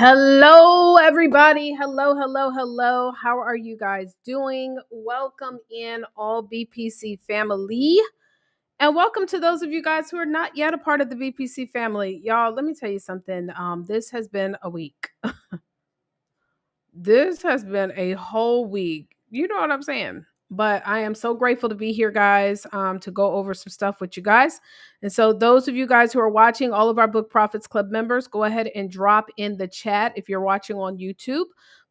Hello, everybody. Hello, hello, hello. How are you guys doing? Welcome in, all BPC family. And welcome to those of you guys who are not yet a part of the BPC family. Y'all, let me tell you something. This has been a week. This has been a whole week. You know what I'm saying? But I am so grateful to be here, guys, to go over some stuff with you guys. And so, those of you guys who are watching, all of our Book Profits Club members, go ahead and drop in the chat. If you're watching on YouTube,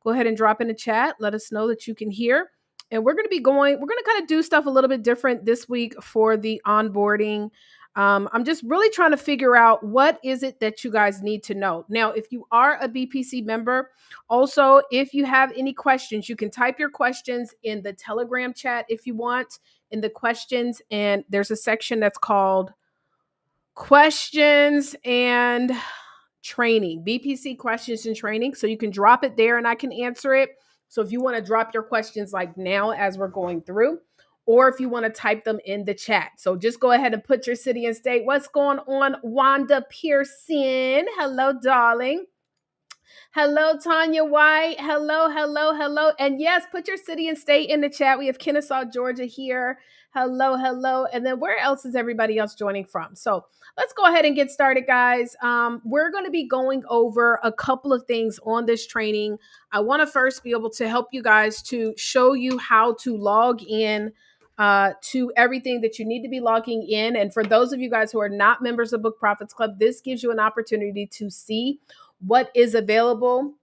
go ahead and drop in the chat. Let us know that you can hear. And we're going to we're going to kind of do stuff a little bit different this week for the onboarding. I'm just really trying to figure out what is it that you guys need to know. Now, if you are a BPC member, also, if you have any questions, you can type your questions in the Telegram chat if you want, in the questions. And there's a section that's called questions and training, BPC questions and training. So you can drop it there and I can answer it. So if you want to drop your questions like now as we're going through, or if you want to type them in the chat. So just go ahead and put your city and state. What's going on, Wanda Pearson? Hello, darling. Hello, Tanya White. Hello, hello, hello. And yes, put your city and state in the chat. We have Kennesaw, Georgia here. Hello, hello. And then where else is everybody else joining from? So let's go ahead and get started, guys. We're going to be going over a couple of things on this training. I want to first be able to help you guys to show you how to log in to everything that you need to be logging in. And for those of you guys who are not members of Book Profits Club, this gives you an opportunity to see what is available.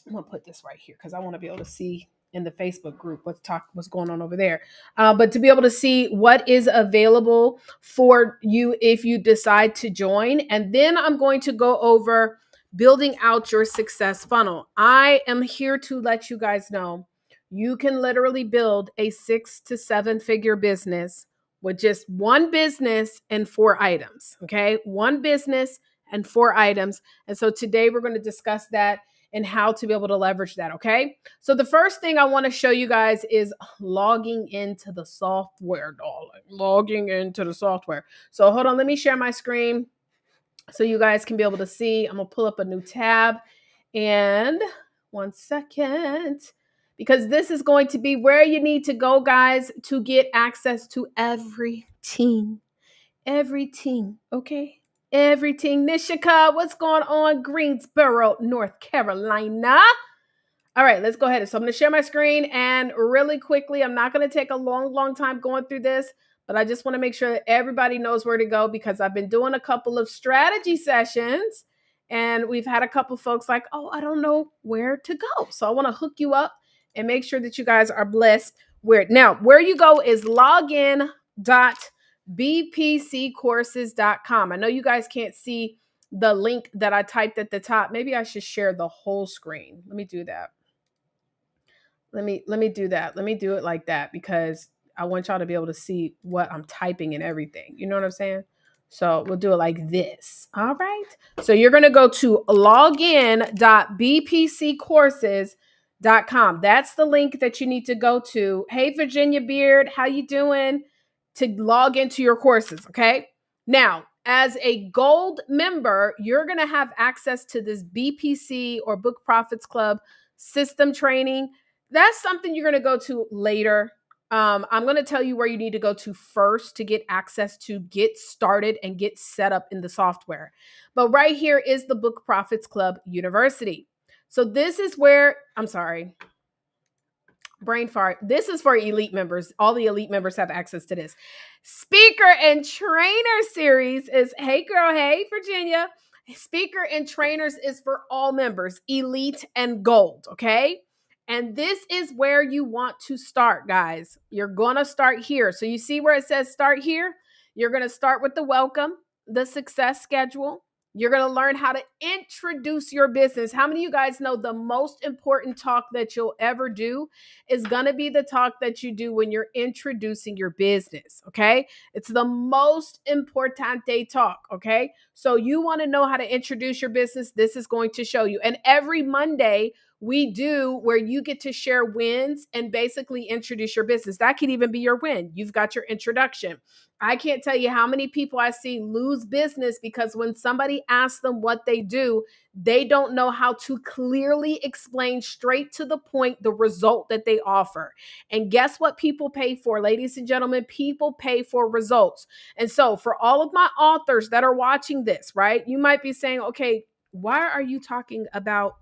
I'm gonna put this right here because I want to be able to see in the Facebook group what's going on over there. But to be able to see what is available for you if you decide to join. And then I'm going to go over building out your success funnel. I am here to let you guys know you can literally build a 6 to 7 figure business with just one business and 4 items. Okay, one business and 4 items. And so today we're going to discuss that and how to be able to leverage that. Okay. So the first thing I want to show you guys is logging into the software, darling. Logging into the software. So hold on, let me share my screen so you guys can be able to see. I'm going to pull up a new tab and 1 second, because this is going to be where you need to go, guys, to get access to everything. Everything. Okay. Everything. Nishika, what's going on? Greensboro, North Carolina. All right, let's go ahead. So I'm going to share my screen and really quickly, I'm not going to take a long time going through this, but I just want to make sure that everybody knows where to go because I've been doing a couple of strategy sessions and we've had a couple folks like, oh, I don't know where to go. So I want to hook you up and make sure that you guys are blessed. Where you go is login.bpccourses.com. I know you guys can't see the link that I typed at the top. Maybe I should share the whole screen. Let me do that. Let me do that. Let me do it like that because I want y'all to be able to see what I'm typing and everything. You know what I'm saying? So we'll do it like this. All right. So you're going to go to login.bpccourses.com. That's the link that you need to go to. Hey, Virginia Beard, how you doing? To log into your courses. Okay. Now, as a gold member, you're going to have access to this BPC or Book Profits Club system training. That's something you're going to go to later. I'm going to tell you where you need to go to first to get access to get started and get set up in the software. But right here is the Book Profits Club University. So this is where, I'm sorry, brain fart. This is for elite members. All the elite members have access to this. Speaker and Trainer series is, hey girl, hey Virginia. Speaker and Trainers is for all members, elite and gold, okay? And this is where you want to start, guys. You're going to start here. So you see where it says start here? You're going to start with the welcome, the success schedule. You're going to learn how to introduce your business. How many of you guys know the most important talk that you'll ever do is going to be the talk that you do when you're introducing your business, okay? It's the most important talk, okay? So you want to know how to introduce your business. This is going to show you. And every Monday, we do where you get to share wins and basically introduce your business. That could even be your win. You've got your introduction. I can't tell you how many people I see lose business because when somebody asks them what they do, they don't know how to clearly explain straight to the point the result that they offer. And guess what people pay for, ladies and gentlemen? People pay for results. And so, for all of my authors that are watching this, right, you might be saying, okay, why are you talking about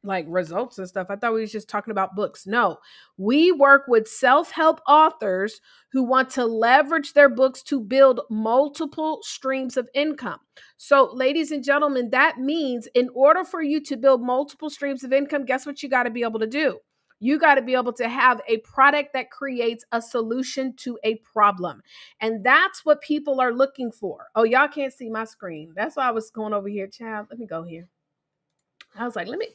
like results and stuff? I thought we was just talking about books. No, we work with self-help authors who want to leverage their books to build multiple streams of income. So, ladies and gentlemen, that means in order for you to build multiple streams of income, guess what you got to be able to do? You got to be able to have a product that creates a solution to a problem. And that's what people are looking for. Oh, y'all can't see my screen. That's why I was going over here, child. Let me go here. I was like, let me.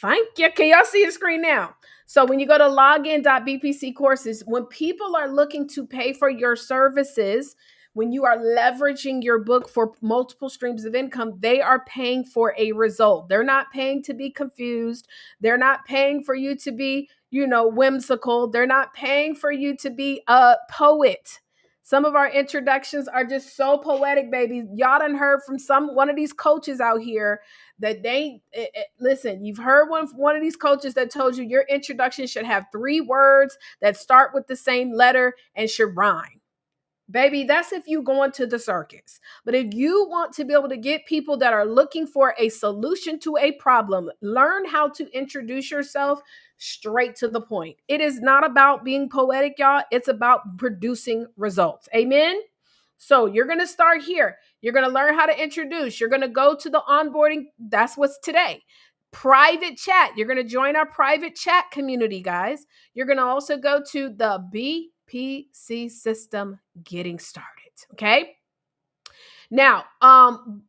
Thank you. Can y'all see the screen now? So when you go to login.bpc courses, when people are looking to pay for your services, when you are leveraging your book for multiple streams of income, they are paying for a result. They're not paying to be confused. They're not paying for you to be, whimsical. They're not paying for you to be a poet. Some of our introductions are just so poetic, baby. Y'all done heard from one of these coaches out here that listen, you've heard one of these coaches that told you your introduction should have 3 words that start with the same letter and should rhyme. Baby, that's if you going to the circus. But if you want to be able to get people that are looking for a solution to a problem, learn how to introduce yourself straight to the point. It is not about being poetic, y'all. It's about producing results. Amen. So you're going to start here. You're going to learn how to introduce. You're going to go to the onboarding. That's what's today. Private chat. You're going to join our private chat community, guys. You're going to also go to the BPC system getting started. Okay. Now,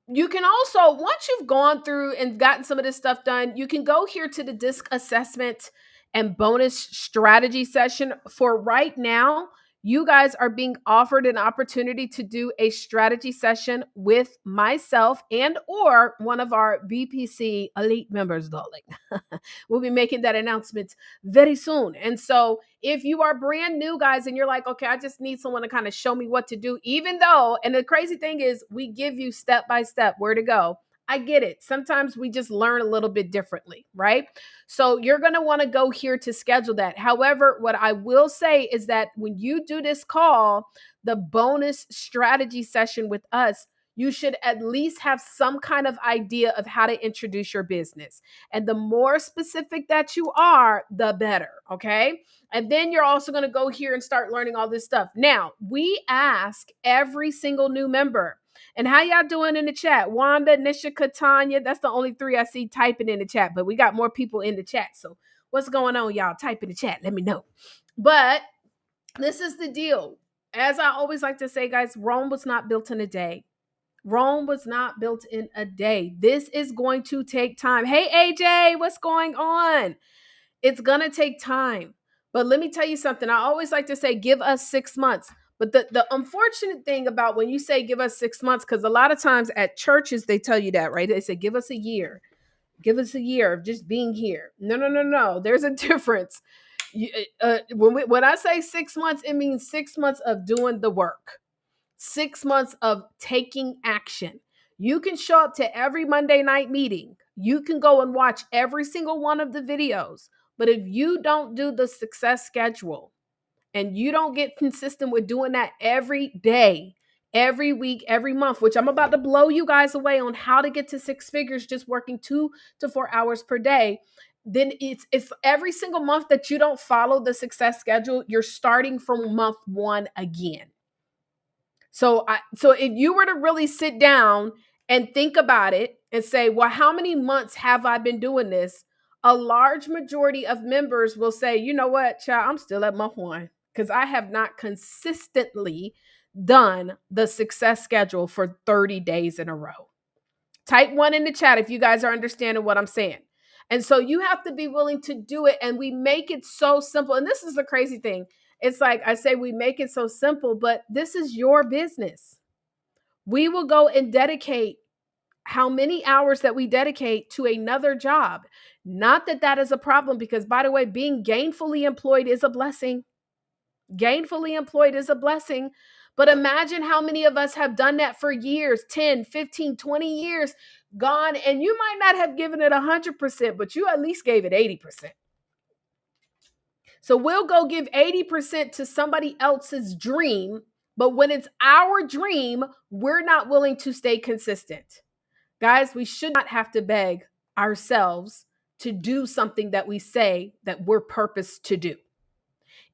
you can also, once you've gone through and gotten some of this stuff done, you can go here to the disc assessment and bonus strategy session. For right now, you guys are being offered an opportunity to do a strategy session with myself and or one of our BPC elite members, darling. We'll be making that announcement very soon. And so if you are brand new, guys, and you're like, okay, I just need someone to kind of show me what to do, even though, and the crazy thing is we give you step by step where to go. I get it. Sometimes we just learn a little bit differently, right? So you're going to want to go here to schedule that. However, what I will say is that when you do this call, the bonus strategy session with us, you should at least have some kind of idea of how to introduce your business. And the more specific that you are, the better. Okay. And then you're also going to go here and start learning all this stuff. Now, we ask every single new member, and how y'all doing in the chat? Wanda, Nishika, Tanya, that's the only 3 I see typing in the chat, but we got more people in the chat. So what's going on, y'all? Type in the chat. Let me know. But this is the deal. As I always like to say, guys, Rome was not built in a day. Rome was not built in a day. This is going to take time. Hey, AJ, what's going on? It's going to take time. But let me tell you something. I always like to say, give us 6 months. But the unfortunate thing about when you say give us 6 months, because a lot of times at churches, they tell you that, right? They say, give us a year. Give us a year of just being here. No. There's a difference. When I say 6 months, it means 6 months of doing the work. 6 months of taking action. You can show up to every Monday night meeting. You can go and watch every single one of the videos. But if you don't do the success schedule and you don't get consistent with doing that every day, every week, every month, which I'm about to blow you guys away on how to get to 6 figures just working 2 to 4 hours per day, then it's every single month that you don't follow the success schedule, you're starting from month 1 again. So if you were to really sit down and think about it and say, well, how many months have I been doing this? A large majority of members will say, you know what, child, I'm still at month 1 because I have not consistently done the success schedule for 30 days in a row. Type 1 in the chat if you guys are understanding what I'm saying. And so you have to be willing to do it. And we make it so simple. And this is the crazy thing. It's like I say, we make it so simple, but this is your business. We will go and dedicate how many hours that we dedicate to another job. Not that that is a problem, because by the way, being gainfully employed is a blessing. Gainfully employed is a blessing. But imagine how many of us have done that for years, 10, 15, 20 years gone, and you might not have given it 100%, but you at least gave it 80%. So we'll go give 80% to somebody else's dream, but when it's our dream, we're not willing to stay consistent. Guys, we should not have to beg ourselves to do something that we say that we're purposed to do.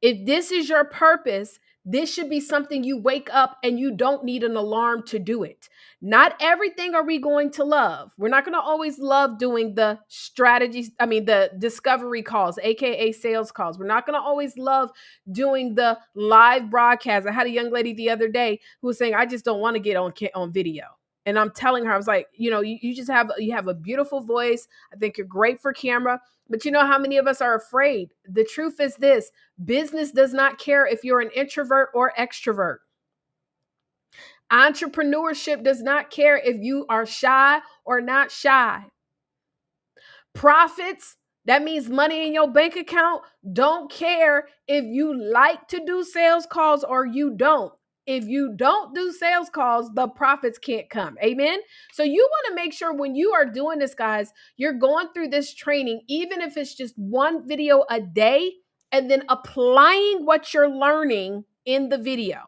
If this is your purpose, this should be something you wake up and you don't need an alarm to do it. Not everything are we going to love. We're not going to always love doing the strategies, the discovery calls, AKA sales calls. We're not going to always love doing the live broadcast. I had a young lady the other day who was saying, I just don't want to get on video. And I'm telling her, I was like, you just have a beautiful voice. I think you're great for camera. But you know how many of us are afraid? The truth is this: business does not care if you're an introvert or extrovert. Entrepreneurship does not care if you are shy or not shy. Profits, that means money in your bank account, don't care if you like to do sales calls or you don't. If you don't do sales calls, the profits can't come. Amen. So you want to make sure when you are doing this, guys, you're going through this training, even if it's just one video a day, and then applying what you're learning in the video.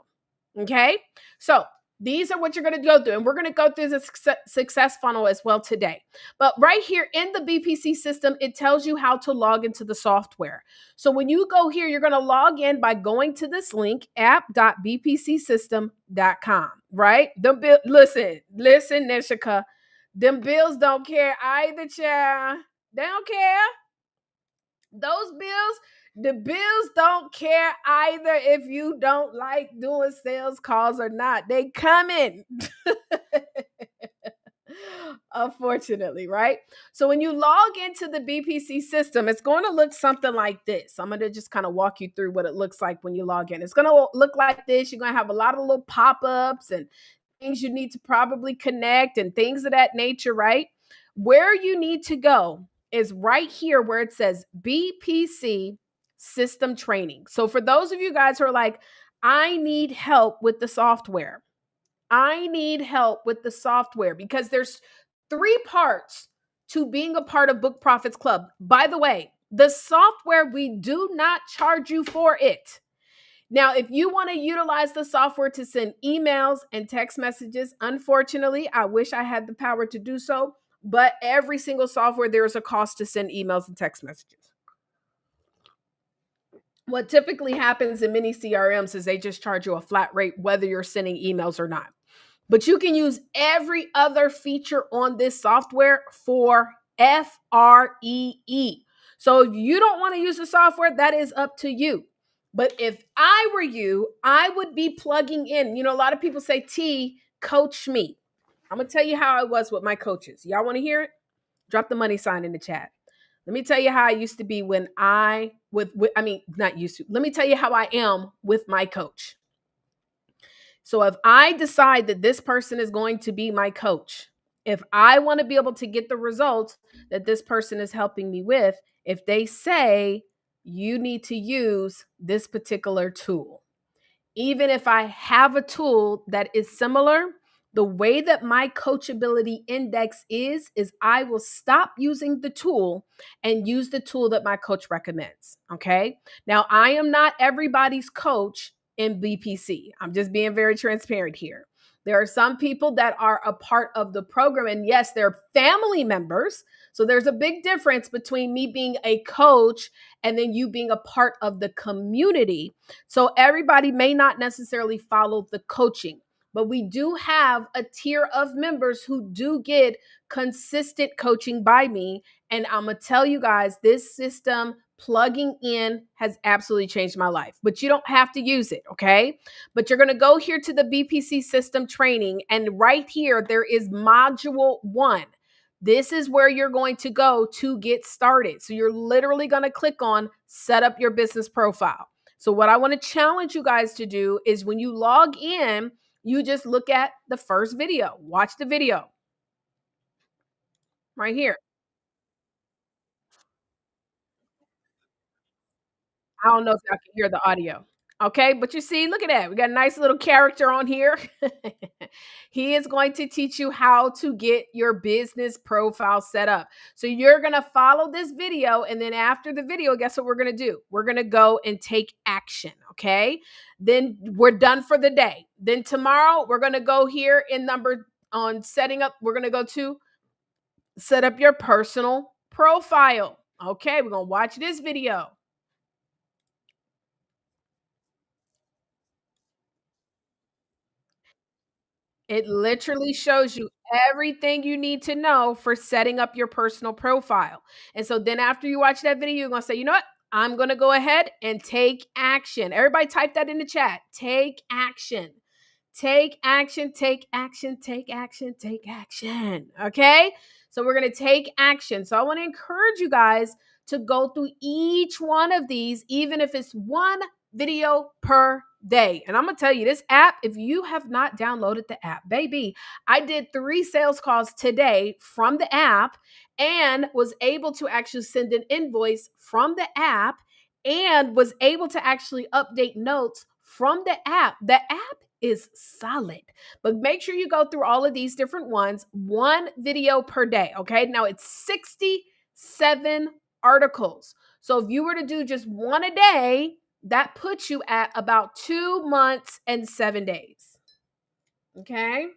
Okay. So these are what you're going to go through. And we're going to go through the success funnel as well today. But right here in the BPC system, it tells you how to log into the software. So when you go here, you're going to log in by going to this link, app.bpcsystem.com, right? Listen, Nishika, them bills don't care either, child. They don't care. Those bills, the bills don't care either if you don't like doing sales calls or not. They coming. Unfortunately, right? So when you log into the BPC system, it's going to look something like this. I'm going to just kind of walk you through what it looks like when you log in. It's going to look like this. You're going to have a lot of little pop-ups and things you need to probably connect and things of that nature, right? Where you need to go is right here where it says BPC system training. So for those of you guys who are like, I need help with the software. I need help with the software, because there's 3 parts to being a part of Book Profits Club. By the way, the software, we do not charge you for it. Now, if you want to utilize the software to send emails and text messages, unfortunately, I wish I had the power to do so. But every single software, there is a cost to send emails and text messages. What typically happens in many CRMs is they just charge you a flat rate, whether you're sending emails or not. But you can use every other feature on this software for free. So if you don't want to use the software, that is up to you. But if I were you, I would be plugging in. A lot of people say, T, coach me. I'm going to tell you how I was with my coaches. Y'all want to hear it? Drop the money sign in the chat. Let me tell you how I used to be when not used to. Let me tell you how I am with my coach. So if I decide that this person is going to be my coach, if I want to be able to get the results that this person is helping me with, if they say you need to use this particular tool, even if I have a tool that is similar, the way that my coachability index is I will stop using the tool and use the tool that my coach recommends. Okay. Now, I am not everybody's coach in BPC. I'm just being very transparent here. There are some people that are a part of the program, and yes, they're family members. So there's a big difference between me being a coach and then you being a part of the community. So everybody may not necessarily follow the coaching, but we do have a tier of members who do get consistent coaching by me. And I'm going to tell you guys, this system plugging in has absolutely changed my life, but you don't have to use it. Okay. But you're going to go here to the BPC system training. And right here, there is module 1. This is where you're going to go to get started. So you're literally going to click on set up your business profile. So what I want to challenge you guys to do is when you log in, you just look at the first video, watch the video. right here. I don't know if y'all can hear the audio. Okay, but you see, look at that. We got a nice little character on here. He is going to teach you how to get your business profile set up. So you're going to follow this video. And then after the video, guess what we're going to do? We're going to go and take action. Okay. Then we're done for the day. Then tomorrow, we're going to go here in number on setting up. We're going to go to set up your personal profile. Okay. We're going to watch this video. It literally shows you everything you need to know for setting up your personal profile. And so then after you watch that video, you're going to say, you know what? I'm going to go ahead and take action. Everybody type that in the chat. Take action. Take action, take action, take action, take action. Okay? So we're going to take action. So I want to encourage you guys to go through each one of these, even if it's one video per day. And I'm going to tell you this app, if you have not downloaded the app, baby, I did 3 sales calls today from the app and was able to actually send an invoice from the app and was able to actually update notes from the app. The app is solid. But make sure you go through all of these different ones, one video per day. Okay. Now it's 67 articles. So if you were to do just one a day, that puts you at about 2 months and 7 days. Okay.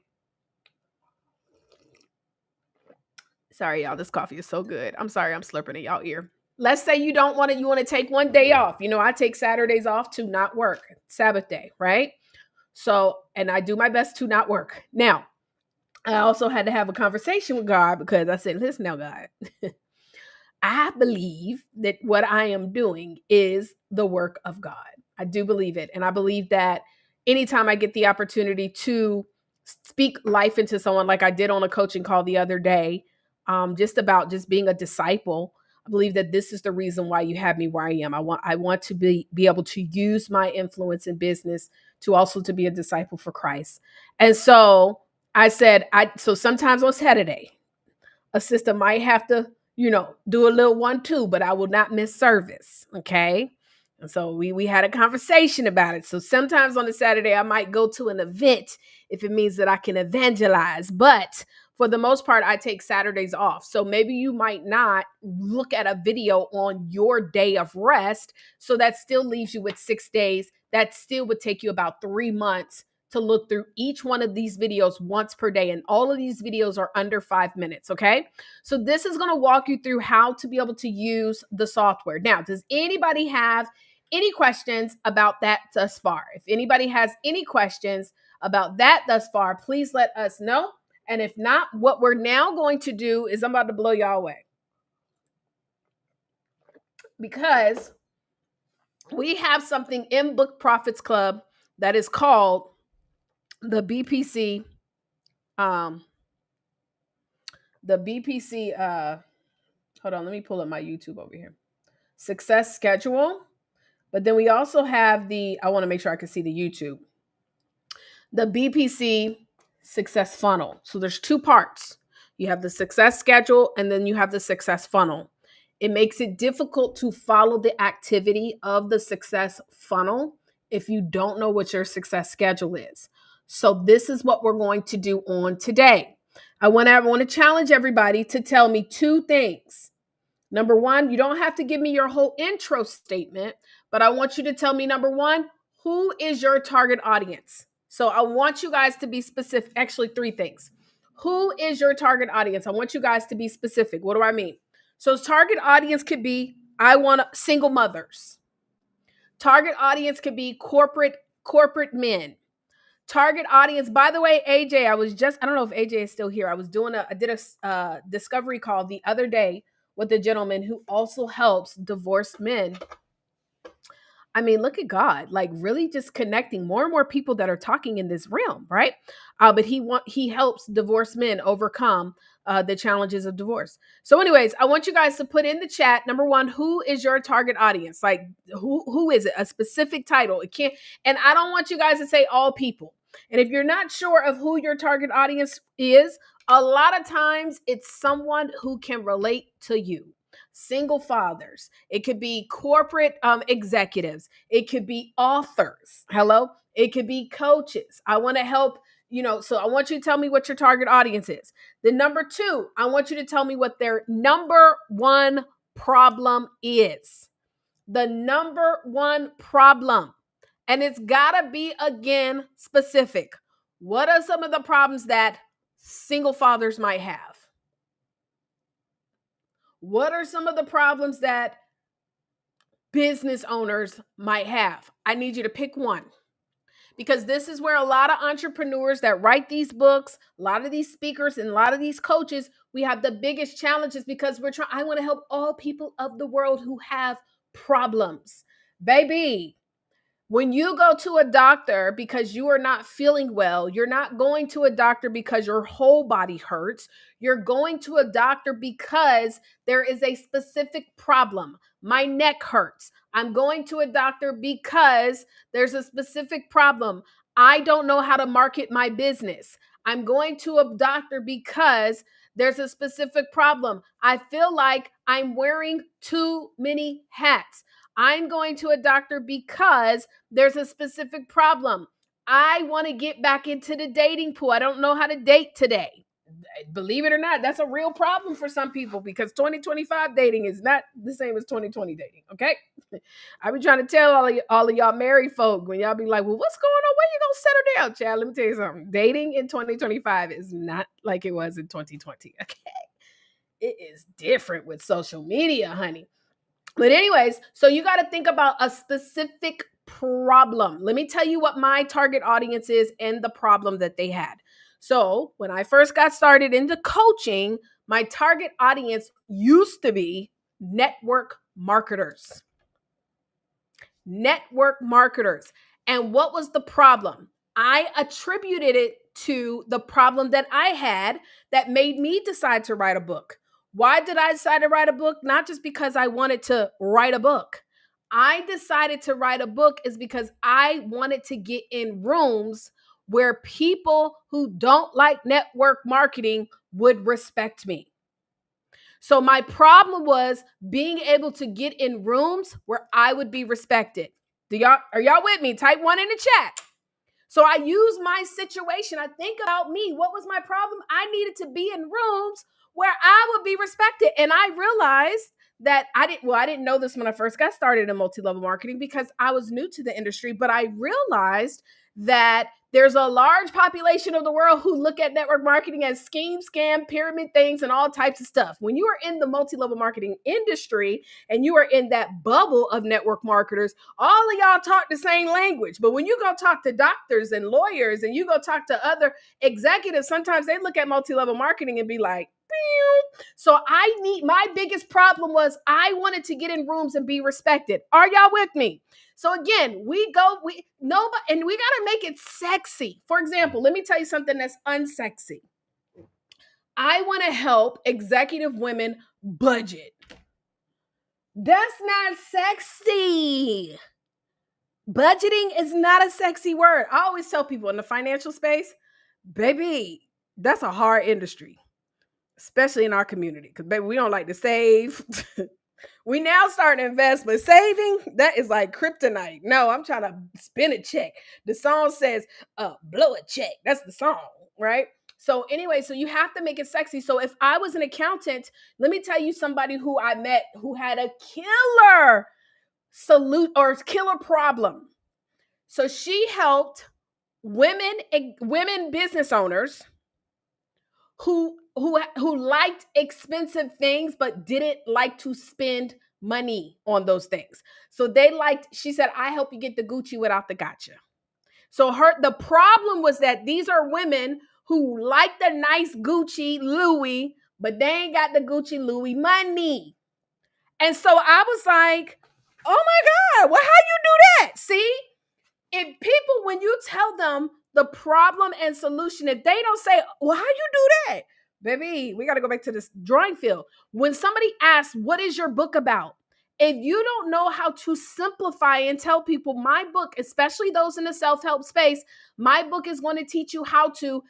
Sorry, y'all. This coffee is so good. I'm sorry I'm slurping in y'all ear. Let's say you don't want to, you want to take one day off. You know, I take Saturdays off to not work, Sabbath day, right? So, and I do my best to not work. Now, I also had to have a conversation with God because I said, listen now, God, I believe that what I am doing is the work of God. I do believe it. And I believe that anytime I get the opportunity to speak life into someone, like I did on a coaching call the other day, just about just being a disciple, I believe that this is the reason why you have me where I am. I want to be able to use my influence in business to also to be a disciple for Christ. And so I said, so sometimes on Saturday, a sister might have to, do a little 1-2, but I will not miss service. Okay. And so we had a conversation about it. So sometimes on a Saturday, I might go to an event if it means that I can evangelize. But for the most part, I take Saturdays off. So maybe you might not look at a video on your day of rest. So that still leaves you with 6 days. That still would take you about 3 months to look through each one of these videos once per day. And all of these videos are under 5 minutes. Okay. So this is going to walk you through how to be able to use the software. Now, does anybody have any questions about that thus far? If anybody has any questions about that thus far, please let us know. And if not, what we're now going to do is I'm about to blow y'all away because we have something in Book Profits Club that is called the BPC. The BPC. Hold on, let me pull up my YouTube over here. Success schedule. But then we also have I want to make sure I can see the YouTube. The BPC success funnel. So there's 2 parts. You have the success schedule and then you have the success funnel. It makes it difficult to follow the activity of the success funnel if you don't know what your success schedule is. So this is what we're going to do on today. I want to challenge everybody to tell me 2 things. Number 1, you don't have to give me your whole intro statement, but I want you to tell me, number 1, who is your target audience? So I want you guys to be specific. Actually, 3 things. Who is your target audience? I want you guys to be specific. What do I mean? So target audience could be, I want single mothers. Target audience could be corporate men. Target audience, by the way, AJ, I don't know if AJ is still here. I did a discovery call the other day with a gentleman who also helps divorced men. I mean, look at God, like really just connecting more and more people that are talking in this realm, right? But he helps divorced men overcome the challenges of divorce. So, anyways, I want you guys to put in the chat, number 1, who is your target audience? Like, who is it? A specific title. It can't, and I don't want you guys to say all people. And if you're not sure of who your target audience is, a lot of times it's someone who can relate to you. Single fathers, it could be corporate executives, it could be authors. Hello, it could be coaches. I want to help, so I want you to tell me what your target audience is. The number two, I want you to tell me what their number one problem is. The number one problem. And it's got to be, again, specific. What are some of the problems that single fathers might have? What are some of the problems that business owners might have? I need you to pick one, because this is where a lot of entrepreneurs that write these books, a lot of these speakers, and a lot of these coaches, we have the biggest challenges, because I want to help all people of the world who have problems. Baby, when you go to a doctor because you are not feeling well, you're not going to a doctor because your whole body hurts. You're going to a doctor because there is a specific problem. My neck hurts. I'm going to a doctor because there's a specific problem. I don't know how to market my business. I'm going to a doctor because there's a specific problem. I feel like I'm wearing too many hats. I'm going to a doctor because there's a specific problem. I want to get back into the dating pool. I don't know how to date today. Believe it or not, that's a real problem for some people, because 2025 dating is not the same as 2020 dating. Okay. I be trying to tell all of y'all married folk, when y'all be like, well, what's going on? When you gonna settle down, child? Let me tell you something. Dating in 2025 is not like it was in 2020. Okay. It is different with social media, honey. But anyways, so you got to think about a specific problem. Let me tell you what my target audience is and the problem that they had. So when I first got started into coaching, my target audience used to be network marketers. Network marketers. And what was the problem? I attributed it to the problem that I had that made me decide to write a book. Why did I decide to write a book? Not just because I wanted to write a book. I decided to write a book is because I wanted to get in rooms where people who don't like network marketing would respect me. So my problem was being able to get in rooms where I would be respected. Are y'all with me? Type 1 in the chat. So I use my situation. I think about me. What was my problem? I needed to be in rooms where I would be respected. And I realized that I didn't know this when I first got started in multi-level marketing, because I was new to the industry, but I realized that there's a large population of the world who look at network marketing as scheme, scam, pyramid things, and all types of stuff. When you are in the multi-level marketing industry and you are in that bubble of network marketers, all of y'all talk the same language. But when you go talk to doctors and lawyers and you go talk to other executives, sometimes they look at multi-level marketing and be like, pew. So my biggest problem was I wanted to get in rooms and be respected. Are y'all with me? So again, we got to make it sexy. For example, let me tell you something that's unsexy. I want to help executive women budget. That's not sexy. Budgeting is not a sexy word. I always tell people in the financial space, baby, that's a hard industry, especially in our community, because baby, we don't like to save. We now start to invest, but saving, that is like kryptonite. No, I'm trying to spin a check. The song says, blow a check. That's the song, right? So anyway, so you have to make it sexy. So if I was an accountant, let me tell you somebody who I met who had a killer killer problem. So she helped women business owners who liked expensive things but didn't like to spend money on those things. So she said, I help you get the Gucci without the gotcha. So the problem was that these are women who like the nice Gucci Louis, but they ain't got the Gucci Louis money. And so I was like, oh my God, well, how you do that? See, if people, when you tell them the problem and solution, if they don't say, well, how you do that? Baby, we got to go back to this drawing field. When somebody asks, what is your book about? If you don't know how to simplify and tell people my book, especially those in the self-help space, my book is going to teach you how to ...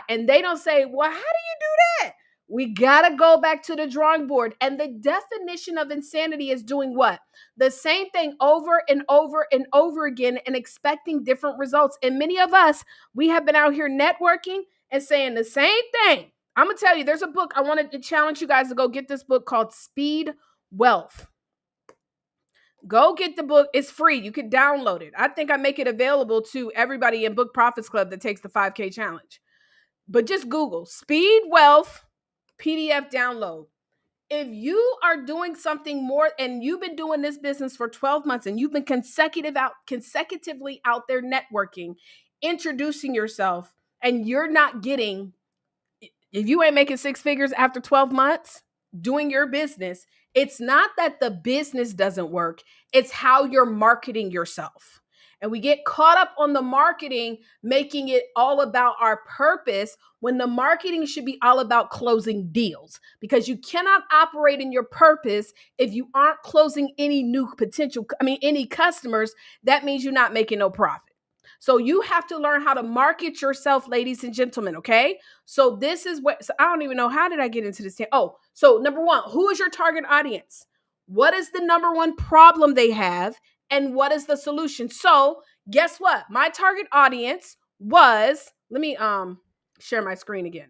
And they don't say, well, how do you do that? We got to go back to the drawing board. And the definition of insanity is doing what? The same thing over and over and over again and expecting different results. And many of us, we have been out here networking and saying the same thing. I'm going to tell you, there's a book. I wanted to challenge you guys to go get this book called Speed Wealth. Go get the book. It's free. You can download it. I think I make it available to everybody in Book Profits Club that takes the 5K challenge. But just Google Speed Wealth PDF download. If you are doing something more and you've been doing this business for 12 months and you've been consecutively out there networking, introducing yourself, and you're not getting, if you ain't making six figures after 12 months doing your business, it's not that the business doesn't work. It's how you're marketing yourself. And we get caught up on the marketing, making it all about our purpose when the marketing should be all about closing deals, because you cannot operate in your purpose if you aren't closing any customers. That means you're not making no profit. So you have to learn how to market yourself, ladies and gentlemen, okay? So this is what, so I don't even know, how did I get into this? Oh, so number one, who is your target audience? What is the number one problem they have? And what is the solution? So guess what? My target audience was, let me share my screen again.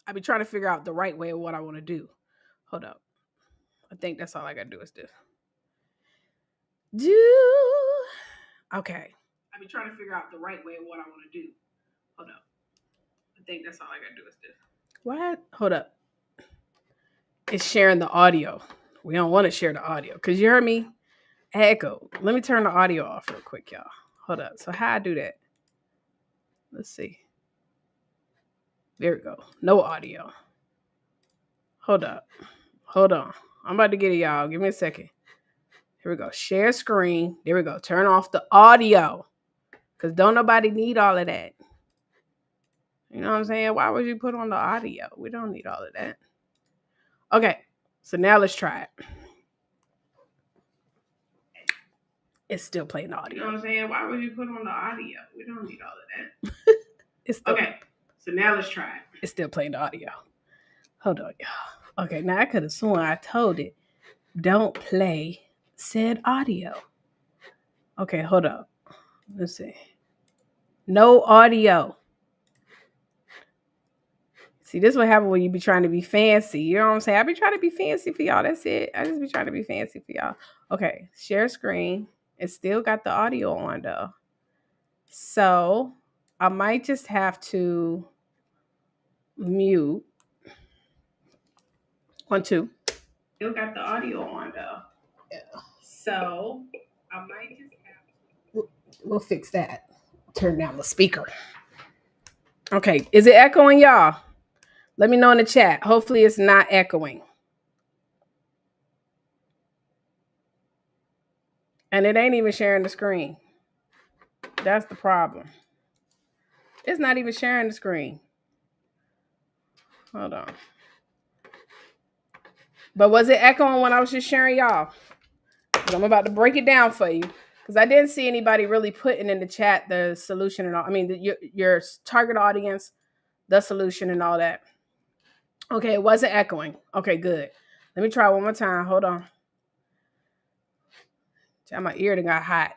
I've been trying to figure out the right way of what I want to do. Hold up. I think that's all I got to do is this. Okay. I've been trying to figure out the right way of what I want to do. Hold up. I think that's all I got to do is this. What? Hold up. It's sharing the audio. We don't want to share the audio because you heard me echo. Let me turn the audio off real quick, y'all. Hold up. So how I do that? Let's see. There we go. No audio. Hold up. Hold on. I'm about to get it, y'all. Give me a second. Here we go. Share screen. There we go. Turn off the audio. Because don't nobody need all of that. You know what I'm saying? Why would you put on the audio? We don't need all of that. Okay. So now let's try it. It's still playing the audio. You know what I'm saying? Why would you put on the audio? We don't need all of that. It's still, okay. So now let's try it. It's still playing the audio. Hold on, y'all. Okay. Now I could have sworn I told it, don't play said audio. Okay. Hold up. Let's see. No audio. See, this is what happens when you be trying to be fancy. You know what I'm saying? I be trying to be fancy for y'all. That's it. I just be trying to be fancy for y'all. Okay. Share screen. It still got the audio on though. So I might just have to mute. 1, 2. Still got the audio on though. Yeah. So I might just have to. We'll fix that. Turn down the speaker. Okay. Is it echoing, y'all? Let me know in the chat. Hopefully it's not echoing. And it ain't even sharing the screen. That's the problem. It's not even sharing the screen. Hold on. But was it echoing when I was just sharing y'all? I'm about to break it down for you. Because I didn't see anybody really putting in the chat the solution and all. I mean, your target audience, the solution and all that. Okay, it wasn't echoing. Okay, good. Let me try one more time. Hold on. My ear done got hot.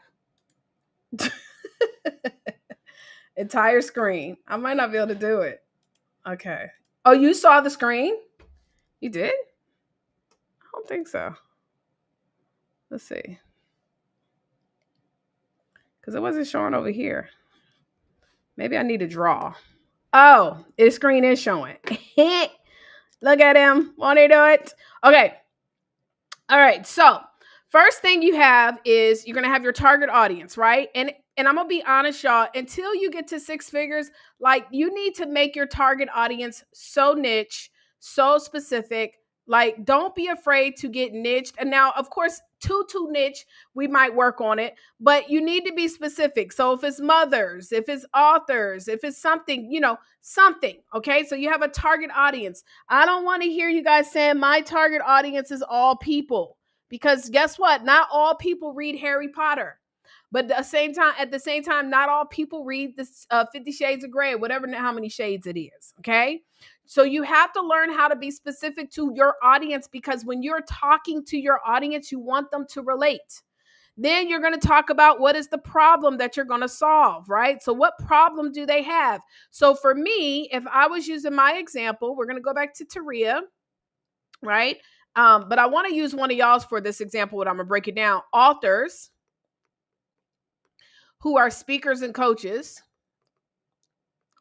Entire screen. I might not be able to do it. Okay. Oh, you saw the screen? You did? I don't think so. Let's see. Because it wasn't showing over here. Maybe I need to draw. Oh, the screen is showing. Look at him. Won't he do it? Okay. All right. So first thing you have is you're going to have your target audience, right? And I'm going to be honest, y'all, until you get to 6 figures, like you need to make your target audience so niche, so specific, Like, don't be afraid to get niched. And now, of course, too niche, we might work on it, but you need to be specific. So if it's mothers, if it's authors, if it's something, something, okay? So you have a target audience. I don't want to hear you guys saying my target audience is all people, because guess what? Not all people read Harry Potter. But at the same time, not all people read this 50 Shades of Grey, whatever, how many shades it is. Okay. So you have to learn how to be specific to your audience, because when you're talking to your audience, you want them to relate. Then you're going to talk about what is the problem that you're going to solve, right? So what problem do they have? So for me, if I was using my example, we're going to go back to Taria, right? But I want to use one of y'all's for this example, what I'm going to break it down. Authors who are speakers and coaches.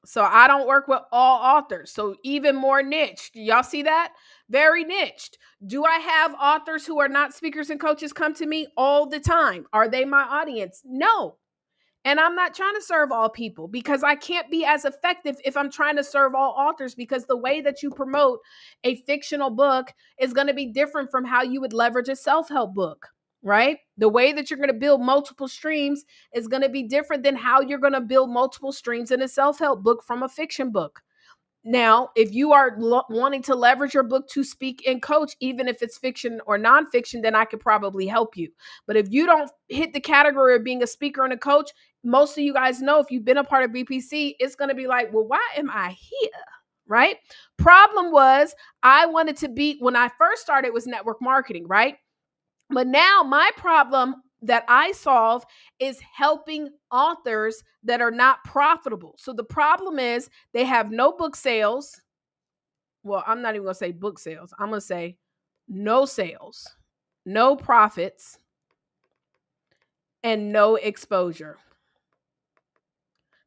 So I don't work with all authors. So even more niched. Y'all see that? Very niched. Do I have authors who are not speakers and coaches come to me all the time? Are they my audience? No. And I'm not trying to serve all people, because I can't be as effective if I'm trying to serve all authors, because the way that you promote a fictional book is going to be different from how you would leverage a self-help book, right? The way that you're going to build multiple streams is going to be different than how you're going to build multiple streams in a self-help book from a fiction book. Now, if you are wanting to leverage your book to speak and coach, even if it's fiction or nonfiction, then I could probably help you. But if you don't hit the category of being a speaker and a coach, most of you guys know, if you've been a part of BPC, it's going to be like, well, why am I here? Right? Problem was, I wanted to be, when I first started, was network marketing, right? But now my problem that I solve is helping authors that are not profitable. So the problem is they have no book sales. Well, I'm not even going to say book sales. I'm going to say no sales, no profits, and no exposure.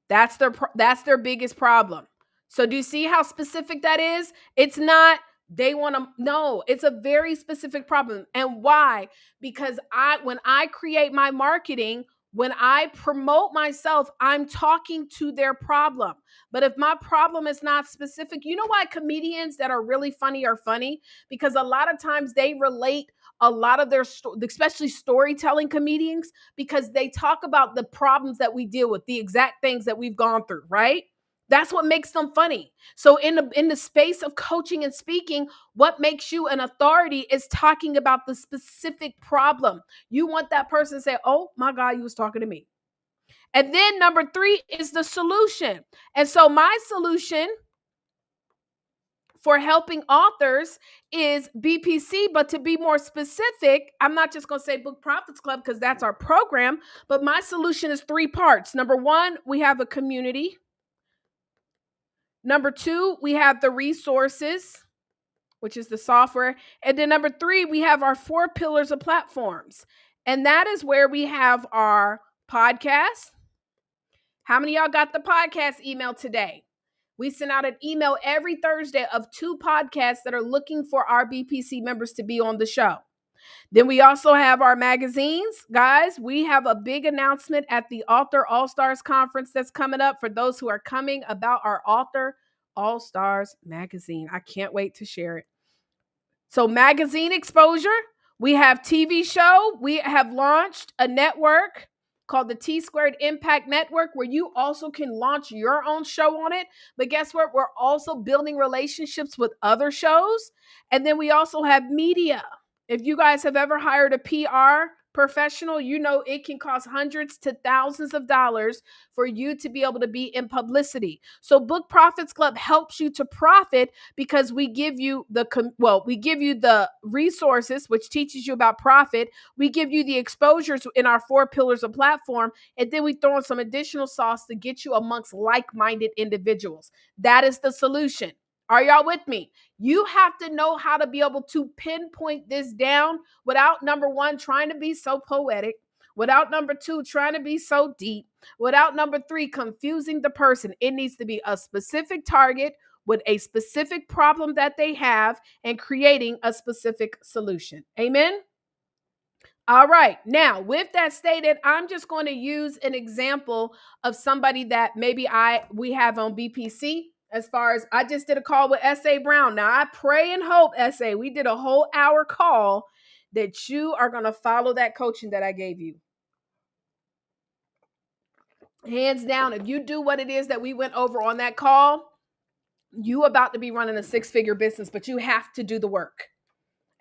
That's their biggest problem. So do you see how specific that is? It's not they want to, no, it's a very specific problem. And why? Because when I create my marketing, when I promote myself, I'm talking to their problem. But if my problem is not specific, you know why comedians that are really funny are funny? Because a lot of times they relate a lot of their, especially storytelling comedians, because they talk about the problems that we deal with, the exact things that we've gone through, right? That's what makes them funny. So in the space of coaching and speaking, what makes you an authority is talking about the specific problem. You want that person to say, oh my God, you was talking to me. And then number 3 is the solution. And so my solution for helping authors is BPC, but to be more specific, I'm not just going to say Book Profits Club, because that's our program, but my solution is 3 parts. Number 1, we have a community. Number 2, we have the resources, which is the software. And then number 3, we have our 4 pillars of platforms. And that is where we have our podcast. How many of y'all got the podcast email today? We send out an email every Thursday of 2 podcasts that are looking for our BPC members to be on the show. Then we also have our magazines. Guys, we have a big announcement at the Author All-Stars Conference that's coming up for those who are coming about our Author All-Stars magazine. I can't wait to share it. So magazine exposure, we have TV show. We have launched a network called the T Squared Impact Network, where you also can launch your own show on it. But guess what? We're also building relationships with other shows. And then we also have media. If you guys have ever hired a PR professional, you know it can cost hundreds to thousands of dollars for you to be able to be in publicity. So Book Profits Club helps you to profit, because we give you the resources, which teaches you about profit. We give you the exposures in our 4 pillars of platform, and then we throw in some additional sauce to get you amongst like-minded individuals. That is the solution. Are y'all with me? You have to know how to be able to pinpoint this down without, number 1, trying to be so poetic, without, number 2, trying to be so deep, without, number 3, confusing the person. It needs to be a specific target with a specific problem that they have, and creating a specific solution. Amen? All right. Now, with that stated, I'm just going to use an example of somebody that maybe we have on BPC. As far as I just did a call with SA Brown. Now I pray and hope, SA, we did a whole hour call that you are going to follow that coaching that I gave you. Hands down, if you do what it is that we went over on that call, you about to be running a 6-figure business, but you have to do the work.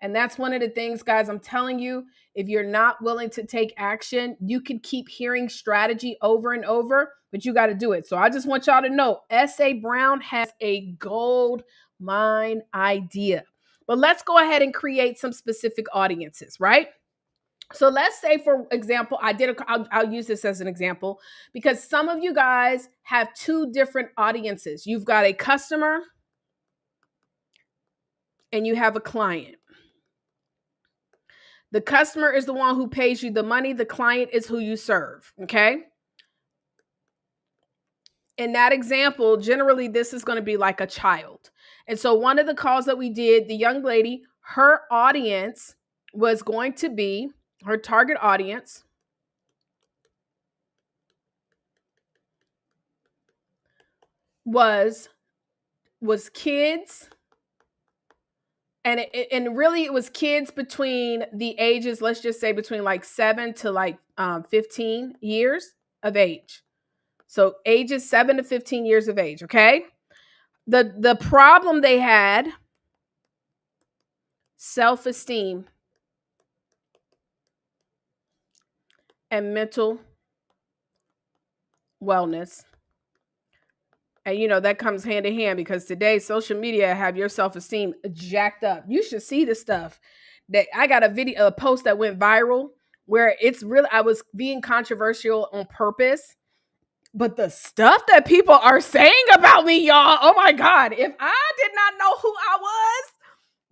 And that's one of the things, guys, I'm telling you, if you're not willing to take action, you can keep hearing strategy over and over, but you got to do it. So I just want y'all to know, S.A. Brown has a gold mine idea. But let's go ahead and create some specific audiences, right? So let's say, for example, I'll use this as an example because some of you guys have two different audiences. You've got a customer and you have a client. The customer is the one who pays you the money. The client is who you serve. Okay. In that example, generally, this is going to be like a child. And so one of the calls that we did, the young lady, her audience was going to be, her target audience was kids. And really it was kids between the ages, let's just say between like 7 to like 15 years of age. So ages 7 to 15 years of age, okay? The problem they had, self-esteem and mental wellness. And you know, that comes hand in hand because today social media have your self-esteem jacked up. You should see the stuff that I got a post that went viral where it's really, I was being controversial on purpose. But the stuff that people are saying about me, y'all, oh my God, if I did not know who I was,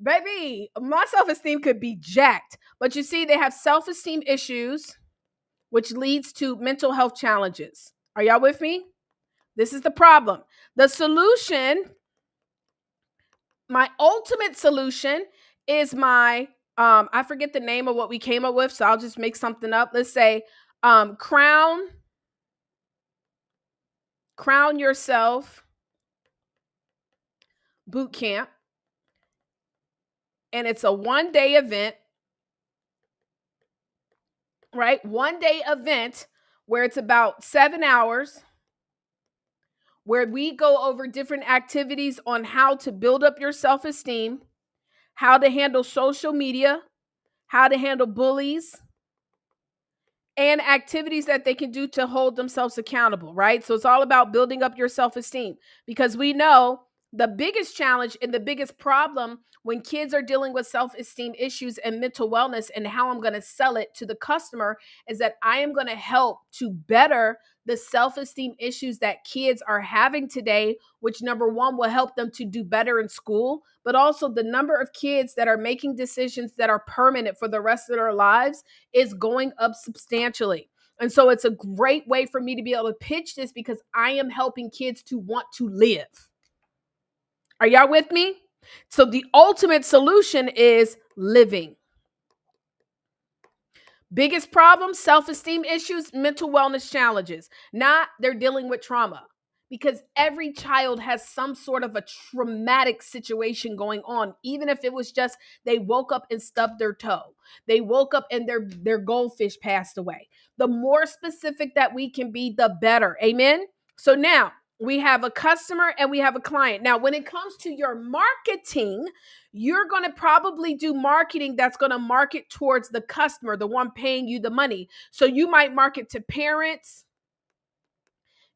baby, my self-esteem could be jacked. But you see, they have self-esteem issues, which leads to mental health challenges. Are y'all with me? This is the problem. The solution, my ultimate solution is my, I forget the name of what we came up with, so I'll just make something up. Let's say Crown Yourself Boot Camp. And it's a 1-day event, right? 1-day event where it's about 7 hours, where we go over different activities on how to build up your self-esteem, how to handle social media, how to handle bullies, and activities that they can do to hold themselves accountable, right? So it's all about building up your self-esteem because we know the biggest challenge and the biggest problem when kids are dealing with self-esteem issues and mental wellness, and how I'm going to sell it to the customer is that I am going to help to better the self-esteem issues that kids are having today, which number one will help them to do better in school, but also the number of kids that are making decisions that are permanent for the rest of their lives is going up substantially. And so it's a great way for me to be able to pitch this because I am helping kids to want to live. Are y'all with me? So the ultimate solution is living. Biggest problem, self-esteem issues, mental wellness challenges. Not they're dealing with trauma because every child has some sort of a traumatic situation going on, even if it was just they woke up and stubbed their toe. They woke up and their goldfish passed away. The more specific that we can be, the better. Amen? So now, we have a customer and we have a client. Now, when it comes to your marketing, you're going to probably do marketing that's going to market towards the customer, the one paying you the money. So you might market to parents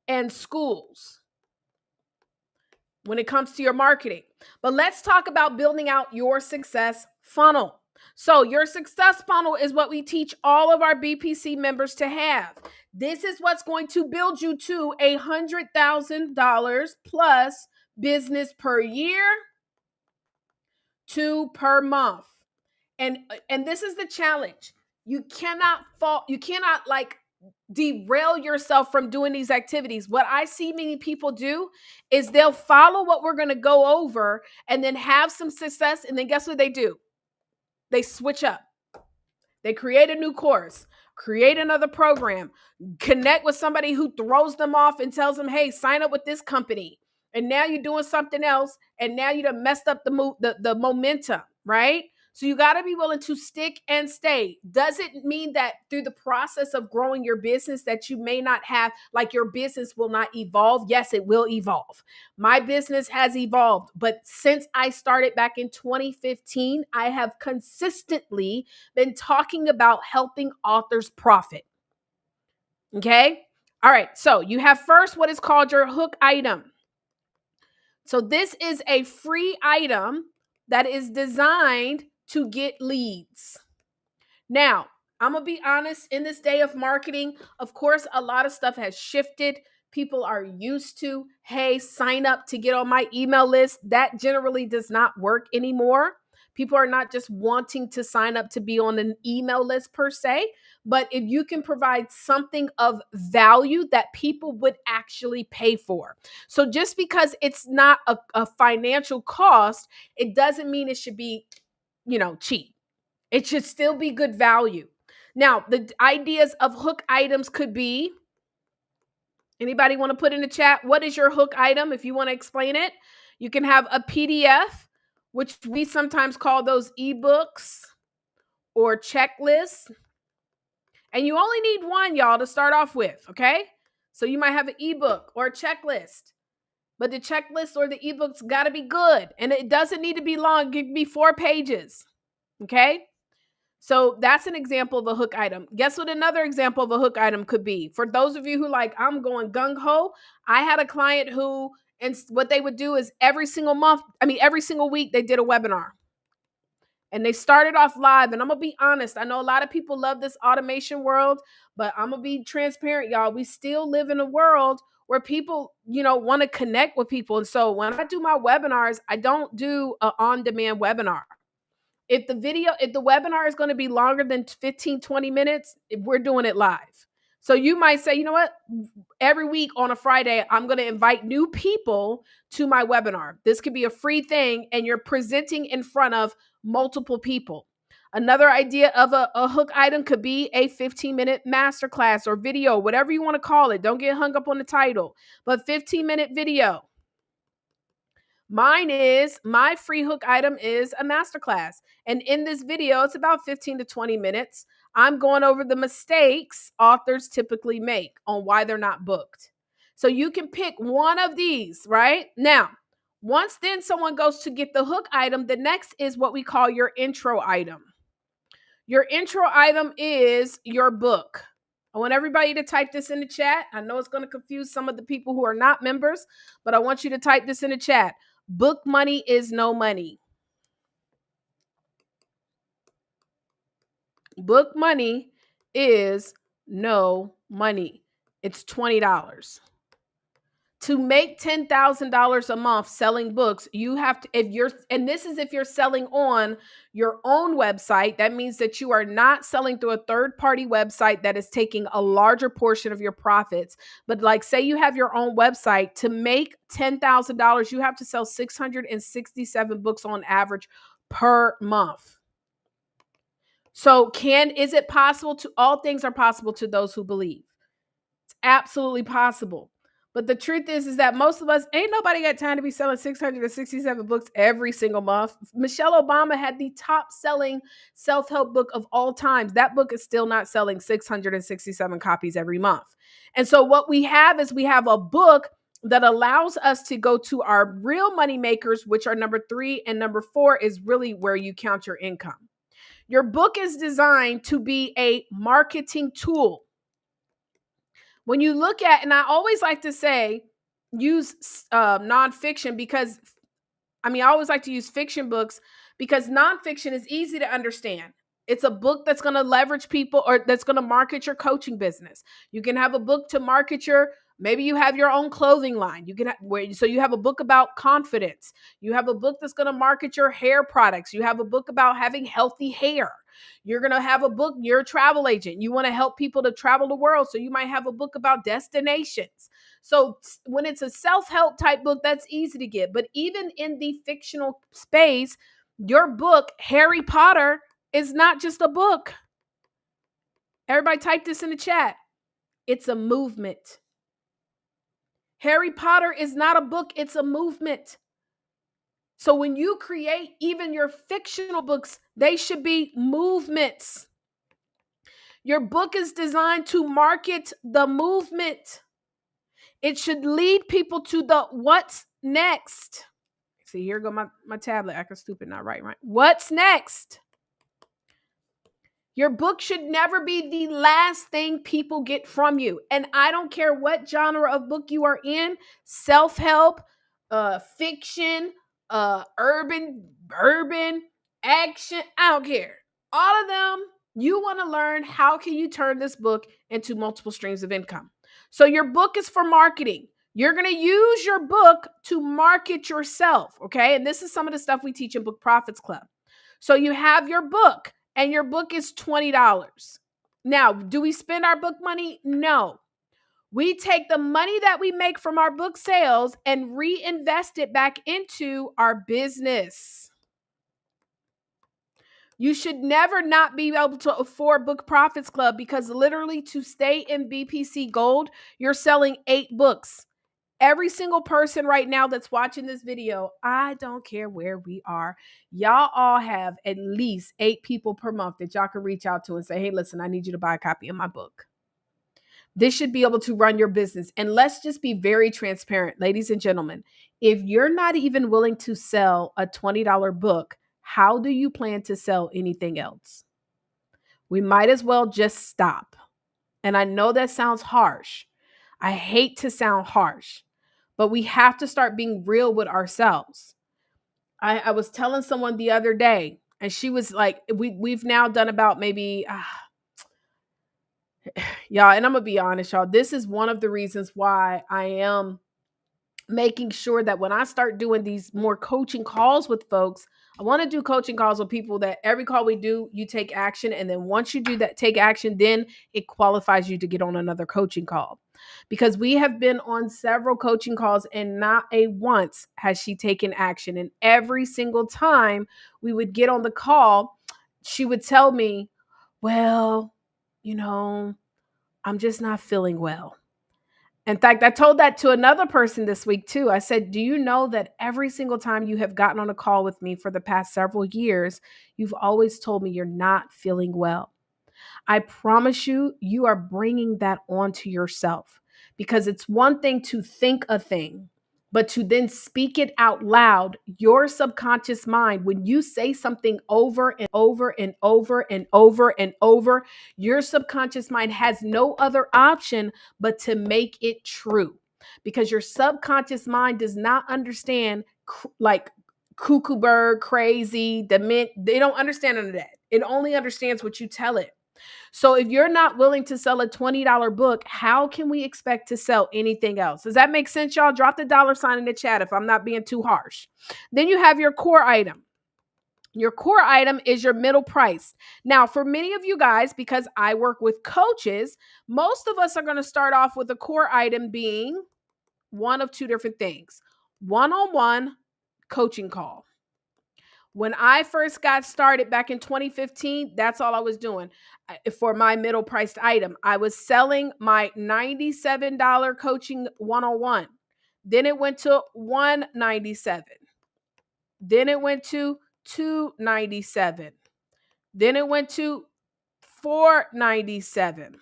and schools when it comes to your marketing. But let's talk about building out your success funnel. So your success funnel is what we teach all of our BPC members to have. This is what's going to build you to $100,000 plus business per year, 2 per month. And this is the challenge. You cannot like derail yourself from doing these activities. What I see many people do is they'll follow what we're going to go over and then have some success. And then guess what they do? They switch up. They create a new course, create another program, connect with somebody who throws them off and tells them, hey, sign up with this company. and now you're doing something else, and now you done messed up the momentum, right? So you got to be willing to stick and stay. Does it mean that through the process of growing your business that you may not have, like, your business will not evolve? Yes, it will evolve. My business has evolved, but since I started back in 2015, I have consistently been talking about helping authors profit. Okay? All right. So you have first what is called your hook item. So this is a free item that is designed to get leads. Now, I'm going to be honest, in this day of marketing, of course, a lot of stuff has shifted. People are used to, hey, sign up to get on my email list. That generally does not work anymore. People are not just wanting to sign up to be on an email list per se, but if you can provide something of value that people would actually pay for. So just because it's not a financial cost, it doesn't mean it should be, cheap. It should still be good value. Now, the ideas of hook items could be, anybody want to put in the chat, what is your hook item if you want to explain it? You can have a PDF, which we sometimes call those ebooks or checklists. And you only need one, y'all, to start off with, okay? So you might have an ebook or a checklist, but the checklist or the ebook's got to be good. And it doesn't need to be long. It can be 4 pages, okay? So that's an example of a hook item. Guess what another example of a hook item could be? For those of you who like, I'm going gung-ho, I had a client who, and what they would do is every single week they did a webinar. And they started off live. And I'm going to be honest, I know a lot of people love this automation world, but I'm going to be transparent, y'all. We still live in a world where people, want to connect with people. And so when I do my webinars, I don't do an on-demand webinar. If the webinar is going to be longer than 15, 20 minutes, we're doing it live. So you might say, you know what? Every week on a Friday, I'm going to invite new people to my webinar. This could be a free thing, and you're presenting in front of multiple people. Another idea of a hook item could be a 15-minute masterclass or video, whatever you want to call it. Don't get hung up on the title, but 15-minute video. My free hook item is a masterclass. And in this video, it's about 15 to 20 minutes. I'm going over the mistakes authors typically make on why they're not booked. So you can pick one of these, right? Now, once then someone goes to get the hook item, the next is what we call your intro item. Your intro item is your book. I want everybody to type this in the chat. I know it's going to confuse some of the people who are not members, but I want you to type this in the chat. Book money is no money. Book money is no money. It's $20. To make $10,000 a month selling books, you have to, if you're selling on your own website, that means that you are not selling through a third-party website that is taking a larger portion of your profits. But like, say you have your own website, to make $10,000, you have to sell 667 books on average per month. So is it possible all things are possible to those who believe. It's absolutely possible. But the truth is that most of us, ain't nobody got time to be selling 667 books every single month. Michelle Obama had the top selling self-help book of all times. That book is still not selling 667 copies every month. And so what we have a book that allows us to go to our real money makers, which are number 3, and number 4 is really where you count your income. Your book is designed to be a marketing tool. When you look at, and I always like to say, use nonfiction because, I always like to use fiction books because nonfiction is easy to understand. It's a book that's going to leverage people or that's going to market your coaching business. You can have a book to market maybe you have your own clothing line. So you have a book about confidence. You have a book that's going to market your hair products. You have a book about having healthy hair. You're going to have a book, you're a travel agent. You want to help people to travel the world. So you might have a book about destinations. So when it's a self-help type book, that's easy to get. But even in the fictional space, your book, Harry Potter, is not just a book. Everybody type this in the chat. It's a movement. Harry Potter is not a book, it's a movement. So when you create even your fictional books, they should be movements. Your book is designed to market the movement. It should lead people to the what's next. See, here go my tablet acting stupid, not right. What's next? Your book should never be the last thing people get from you. And I don't care what genre of book you are in, self-help, fiction, urban, action, I don't care. All of them, you want to learn how can you turn this book into multiple streams of income. So your book is for marketing. You're going to use your book to market yourself, okay? And this is some of the stuff we teach in Book Profits Club. So you have your book, and your book is $20. Now, do we spend our book money? No. We take the money that we make from our book sales and reinvest it back into our business. You should never not be able to afford Book Profits Club, because literally to stay in BPC Gold, you're selling 8 books. Every single person right now that's watching this video, I don't care where we are, y'all all have at least 8 people per month that y'all can reach out to and say, hey, listen, I need you to buy a copy of my book. This should be able to run your business. And let's just be very transparent, ladies and gentlemen. If you're not even willing to sell a $20 book, how do you plan to sell anything else? We might as well just stop. And I know that sounds harsh. I hate to sound harsh, but we have to start being real with ourselves. I was telling someone the other day, and she was like, we've now done about maybe, y'all, and I'm going to be honest, y'all, this is one of the reasons why I am making sure that when I start doing these more coaching calls with folks, I want to do coaching calls with people that every call we do, you take action. And then once you do that, take action, then it qualifies you to get on another coaching call. Because we have been on several coaching calls and not a once has she taken action. And every single time we would get on the call, she would tell me, well, I'm just not feeling well. In fact, I told that to another person this week too. I said, do you know that every single time you have gotten on a call with me for the past several years, you've always told me you're not feeling well? I promise you, you are bringing that onto yourself, because it's one thing to think a thing, but to then speak it out loud, your subconscious mind, when you say something over and over and over and over and over, your subconscious mind has no other option but to make it true, because your subconscious mind does not understand like cuckoo bird, crazy, dement. They don't understand none of that. It only understands what you tell it. So if you're not willing to sell a $20 book, how can we expect to sell anything else? Does that make sense, y'all? Drop the $ in the chat if I'm not being too harsh. Then you have your core item. Your core item is your middle price. Now, for many of you guys, because I work with coaches, most of us are going to start off with a core item being one of 2 different things. One-on-one coaching call. When I first got started back in 2015, that's all I was doing for my middle priced item. I was selling my $97 coaching one-on-one. Then it went to $197. Then it went to $297. Then it went to $497.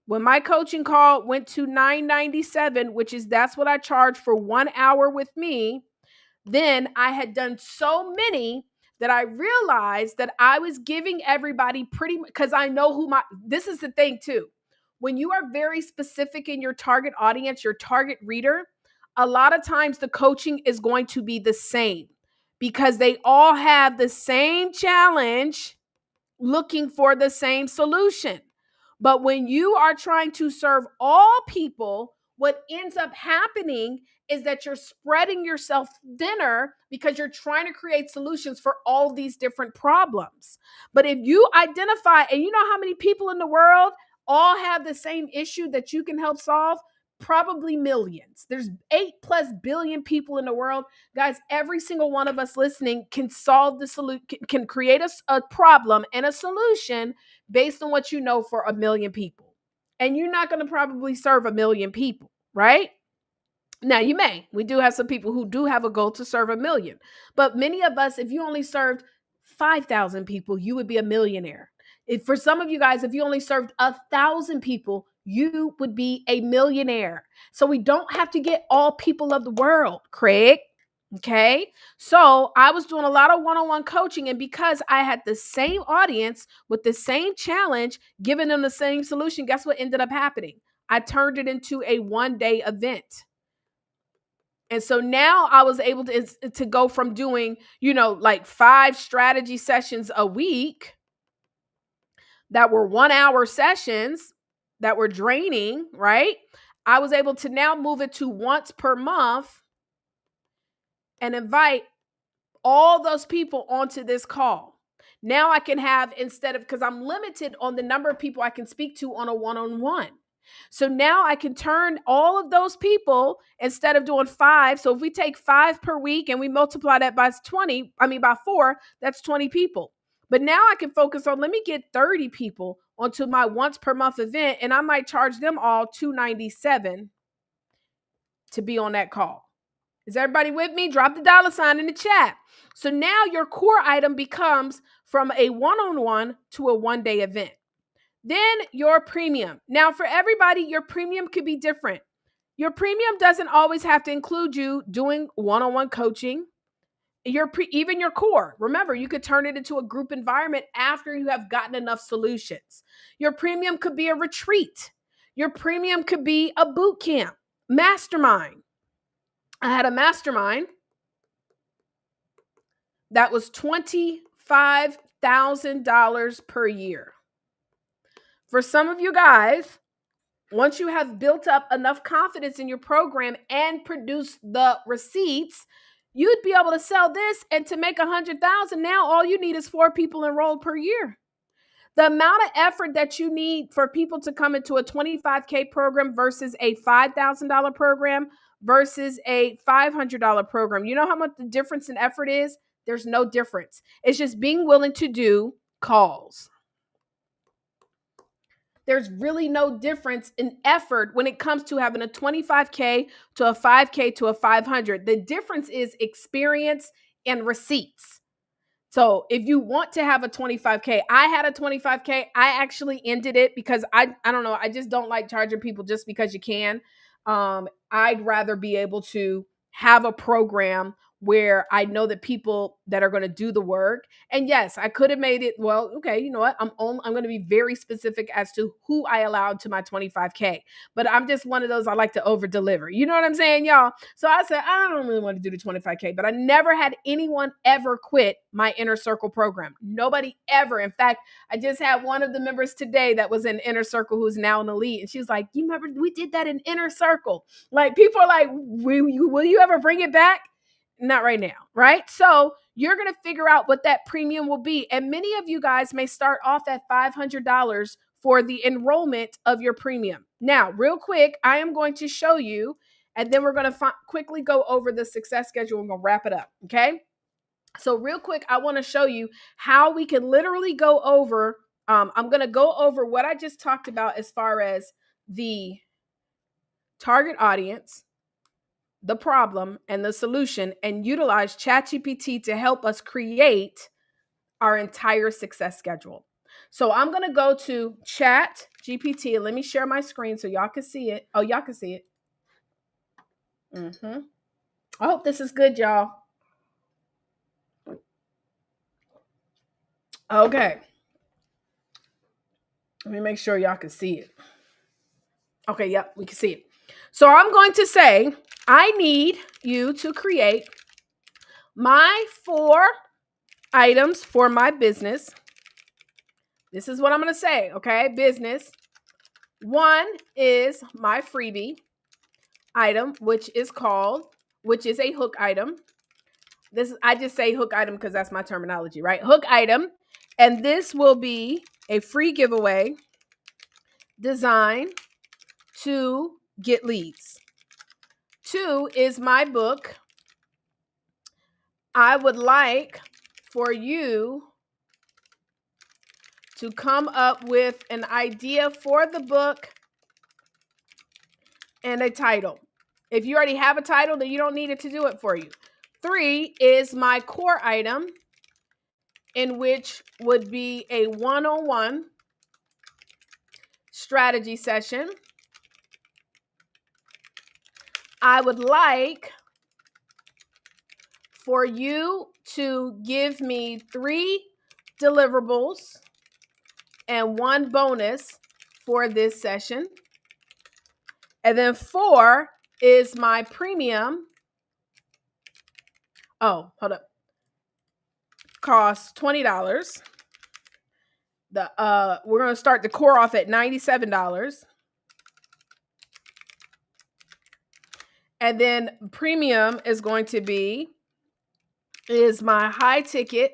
When my coaching call went to $997, that's what I charge for 1 hour with me, then I had done so many that I realized that I was giving everybody pretty much, because I know this is the thing too. When you are very specific in your target audience, your target reader, a lot of times the coaching is going to be the same, because they all have the same challenge looking for the same solution. But when you are trying to serve all people, what ends up happening is that you're spreading yourself thinner, because you're trying to create solutions for all these different problems. But if you identify, and you know how many people in the world all have the same issue that you can help solve? Probably millions. There's 8+ billion people in the world. Guys, every single one of us listening can solve the solution, can create a problem and a solution based on what you know for 1 million people. And you're not going to probably serve 1 million people, right? Now, you may. We do have some people who do have a goal to serve 1 million. But many of us, if you only served 5,000 people, you would be a millionaire. If for some of you guys, if you only served 1,000 people, you would be a millionaire. So we don't have to get all people of the world, Craig. Okay. So I was doing a lot of one-on-one coaching, and because I had the same audience with the same challenge, giving them the same solution, guess what ended up happening? I turned it into a 1-day event. And so now I was able to go from doing, like 5 strategy sessions a week that were 1-hour sessions that were draining, right? I was able to now move it to once per month and invite all those people onto this call. Now I can have, instead of, because I'm limited on the number of people I can speak to on a one-on-one. So now I can turn all of those people, instead of doing 5. So if we take 5 per week and we multiply that by by 4, that's 20 people. But now I can focus on, let me get 30 people onto my once per month event, and I might charge them all $297 to be on that call. Is everybody with me? Drop the $ in the chat. So now your core item becomes from a one-on-one to a 1-day event. Then your premium. Now, for everybody, your premium could be different. Your premium doesn't always have to include you doing one-on-one coaching. Even your core. Remember, you could turn it into a group environment after you have gotten enough solutions. Your premium could be a retreat. Your premium could be a boot camp, mastermind. I had a mastermind that was $25,000 per year. For some of you guys, once you have built up enough confidence in your program and produce the receipts, you'd be able to sell this, and to make 100,000. Now all you need is 4 people enrolled per year. The amount of effort that you need for people to come into a 25K program versus a $5,000 program versus a $500 program. You know how much the difference in effort is? There's no difference. It's just being willing to do calls. There's really no difference in effort when it comes to having a 25K to a 5K to a 500. The difference is experience and receipts. So if you want to have a 25K, I had a 25K. I actually ended it because I don't know. I just don't like charging people just because you can. I'd rather be able to have a program where I know that people that are going to do the work. And yes, I could have made it, well, okay, you know what? I'm going to be very specific as to who I allowed to my 25K. But I'm just one of those, I like to over deliver. You know what I'm saying, y'all? So I said, I don't really want to do the 25K, but I never had anyone ever quit my inner circle program. Nobody ever. In fact, I just had one of the members today that was in inner circle who's now in elite. And she was like, you remember we did that in inner circle? Like, people are like, will you ever bring it back? Not right now, right? So you're going to figure out what that premium will be. And many of you guys may start off at $500 for the enrollment of your premium. Now, real quick, I am going to show you, and then we're going to quickly go over the success schedule. We're going to wrap it up, okay? So real quick, I want to show you how we can literally go over, I'm going to go over what I just talked about as far as the target audience, the problem, and the solution, and utilize ChatGPT to help us create our entire success schedule. So I'm going to go to ChatGPT, and let me share my screen so y'all can see it. Oh, y'all can see it. I hope this is good, y'all. Okay. Let me make sure y'all can see it. Okay, yep, we can see it. So I'm going to say, I need you to create my 4 items for my business. This is what I'm going to say, okay? Business. 1 is my freebie item, which is a hook item. I just say hook item because that's my terminology, right? Hook item. And this will be a free giveaway designed to get leads. 2 is my book. I would like for you to come up with an idea for the book and a title. If you already have a title, then you don't need it to do it for you. 3 is my core item, in which would be a one-on-one strategy session. I would like for you to give me 3 deliverables and 1 bonus for this session. And then 4 is my premium. Oh, hold up. Costs $20. We're going to start the core off at $97. And then premium is going to be my high ticket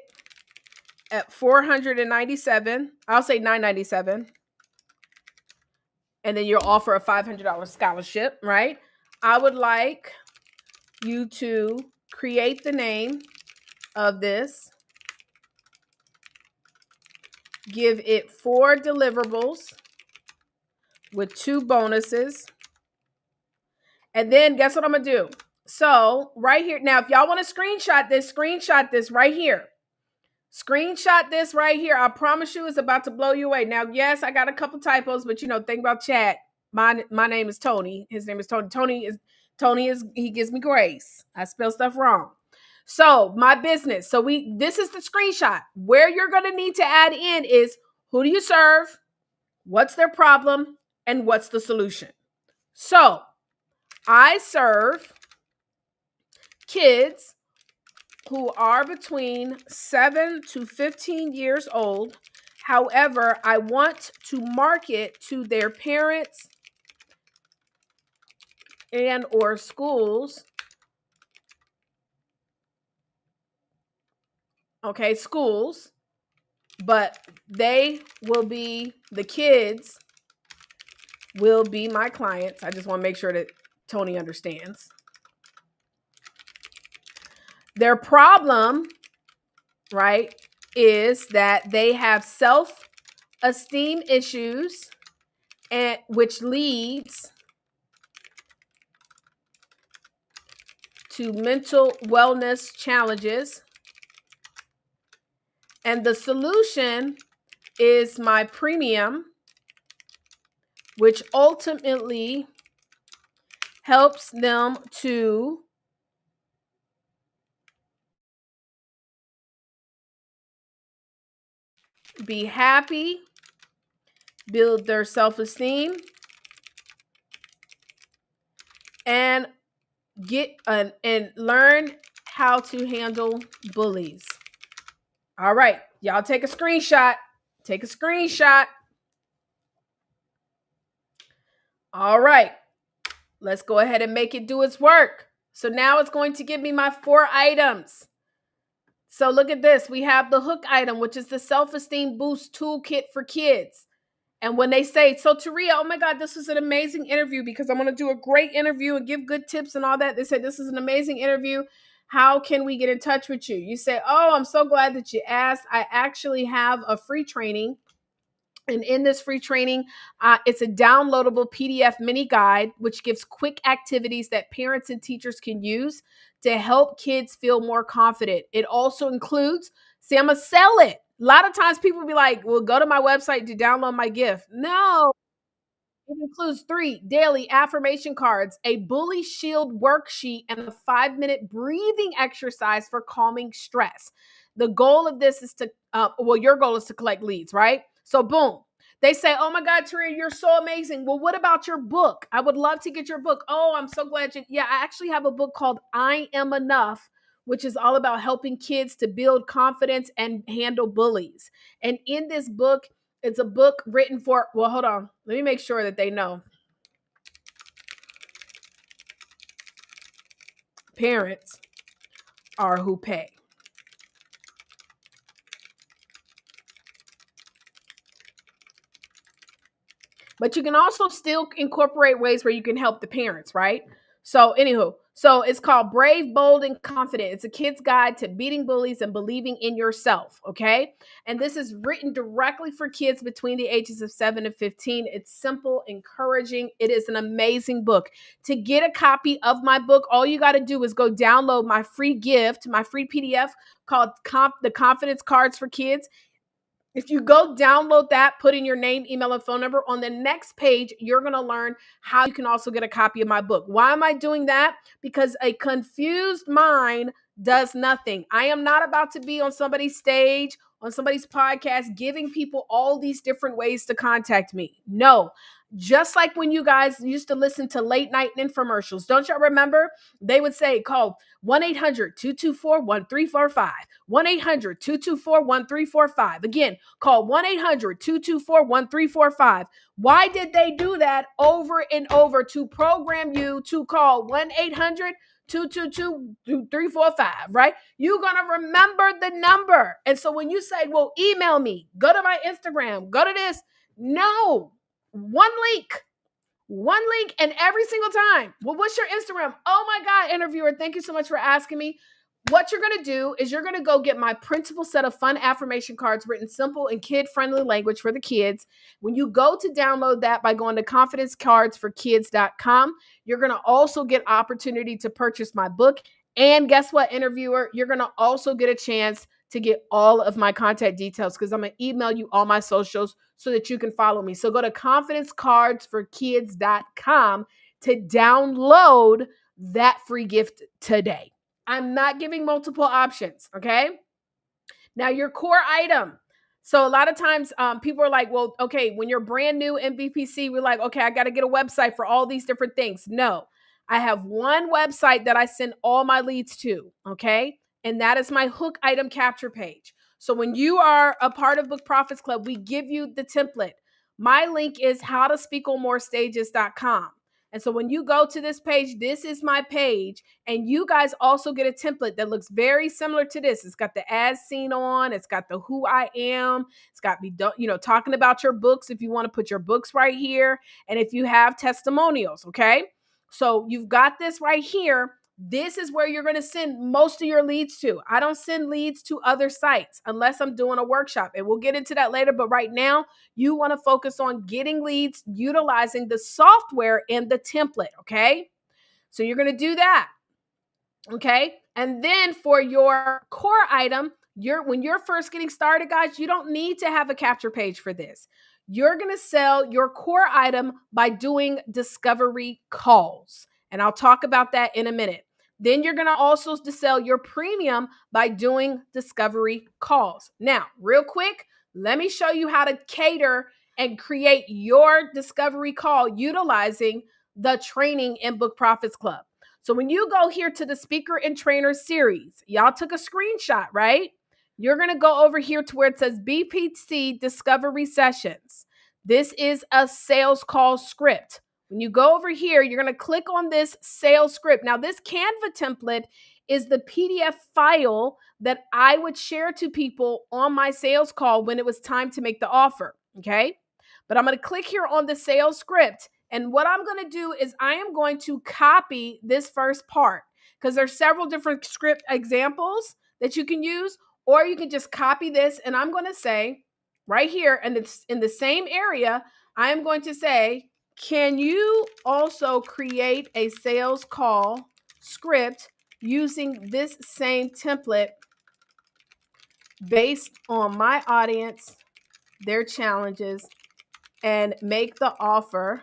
at $497. I'll say $997. And then you'll offer a $500 scholarship, right? I would like you to create the name of this, give it 4 deliverables with 2 bonuses. And then guess what I'm going to do? So right here. Now, if y'all want to screenshot this right here. Screenshot this right here. I promise you it's about to blow you away. Now, yes, I got a couple typos, but think about chat. My name is Tony. His name is Tony. Tony is he gives me grace. I spell stuff wrong. So my business. So this is the screenshot. Where you're going to need to add in is who do you serve? What's their problem? And what's the solution? So I serve kids who are between 7 to 15 years old. However, I want to market to their parents and or schools. Okay, schools. But the kids will be my clients. I just want to make sure that Tony understands. Their problem, right, is that they have self-esteem issues, and which leads to mental wellness challenges. And the solution is my premium, which ultimately helps them to be happy, build their self-esteem, and and learn how to handle bullies. All right, y'all take a screenshot. Take a screenshot. All right, let's go ahead and make it do its work. So now it's going to give me my 4 items. So look at this. We have the hook item, which is the self-esteem boost toolkit for kids. And when they say, so Taria, oh my God, this was an amazing interview because I'm going to do a great interview and give good tips and all that. They said, this is an amazing interview. How can we get in touch with you? You say, oh, I'm so glad that you asked. I actually have a free training. And in this free training, it's a downloadable PDF mini guide, which gives quick activities that parents and teachers can use to help kids feel more confident. It also includes, see, I'm going to sell it. A lot of times people be like, well, go to my website to download my gift. No, it includes 3 daily affirmation cards, a bully shield worksheet, and a 5-minute breathing exercise for calming stress. The goal of this is to, your goal is to collect leads, right? So boom. They say, oh my God, Taria, you're so amazing. Well, what about your book? I would love to get your book. Oh, I'm so glad I actually have a book called I Am Enough, which is all about helping kids to build confidence and handle bullies. And in this book, it's a book written for, well, hold on. Let me make sure that they know. Parents are who pay. But you can also still incorporate ways where you can help the parents, right? So anywho, So it's called Brave, Bold, and Confident. It's a kid's guide to beating bullies and believing in yourself. Okay. And this is written directly for kids between the ages of 7 and 15. It's simple, encouraging. It is an amazing book. To get a copy of my book, all you got to do is go download my free gift, my free PDF called The Confidence Cards for Kids. If you go download that, put in your name, email, and phone number, on the next page, you're going to learn how you can also get a copy of my book. Why am I doing that? Because a confused mind does nothing. I am not about to be on somebody's stage, on somebody's podcast, giving people all these different ways to contact me. No. Just like when you guys used to listen to late night infomercials. Don't y'all remember? They would say, call 1-800-224-1345. 1-800-224-1345. Again, call 1-800-224-1345. Why did they do that over and over? To program you to call 1-800-222-2345, right? You're going to remember the number. And so when you say, well, email me, go to my Instagram, go to this. No, one link, and every single time. Well, what's your Instagram? Oh my God, interviewer, thank you so much for asking me. What you're going to do is you're going to go get my printable set of fun affirmation cards written simple and kid-friendly language for the kids. When you go to download that by going to confidencecardsforkids.com, you're going to also get opportunity to purchase my book. And guess what, interviewer? You're going to also get a chance to get all of my contact details because I'm going to email you all my socials so that you can follow me. So go to confidencecardsforkids.com to download that free gift today. I'm not giving multiple options, okay? Now, your core item. So a lot of times people are like, well, okay, when you're brand new in BPC, we're like, okay, I got to get a website for all these different things. No, I have one website that I send all my leads to, okay? And that is my hook item capture page. So when you are a part of Book Profits Club, we give you the template. My link is howtospeakonmorestages.com. And so when you go to this page, this is my page. And you guys also get a template that looks very similar to this. It's got the as seen on. It's got the who I am. It's got me, talking about your books if you want to put your books right here. And if you have testimonials, okay? So you've got this right here. This is where you're going to send most of your leads to. I don't send leads to other sites unless I'm doing a workshop. And we'll get into that later. But right now, you want to focus on getting leads, utilizing the software and the template, okay? So you're going to do that, okay? And then for your core item, when you're first getting started, guys, you don't need to have a capture page for this. You're going to sell your core item by doing discovery calls. And I'll talk about that in a minute. Then you're going to also sell your premium by doing discovery calls. Now, real quick, let me show you how to cater and create your discovery call utilizing the training in Book Profits Club. So when you go here to the speaker and trainer series, y'all took a screenshot, right? You're going to go over here to where it says BPC Discovery Sessions. This is a sales call script. When you go over here, you're going to click on this sales script. Now, this Canva template is the PDF file that I would share to people on my sales call when it was time to make the offer, okay? But I'm going to click here on the sales script. And what I'm going to do is I am going to copy this first part because there's several different script examples that you can use, or you can just copy this. And I'm going to say right here, and it's in the same area, I am going to say, can you also create a sales call script using this same template based on my audience, their challenges, and make the offer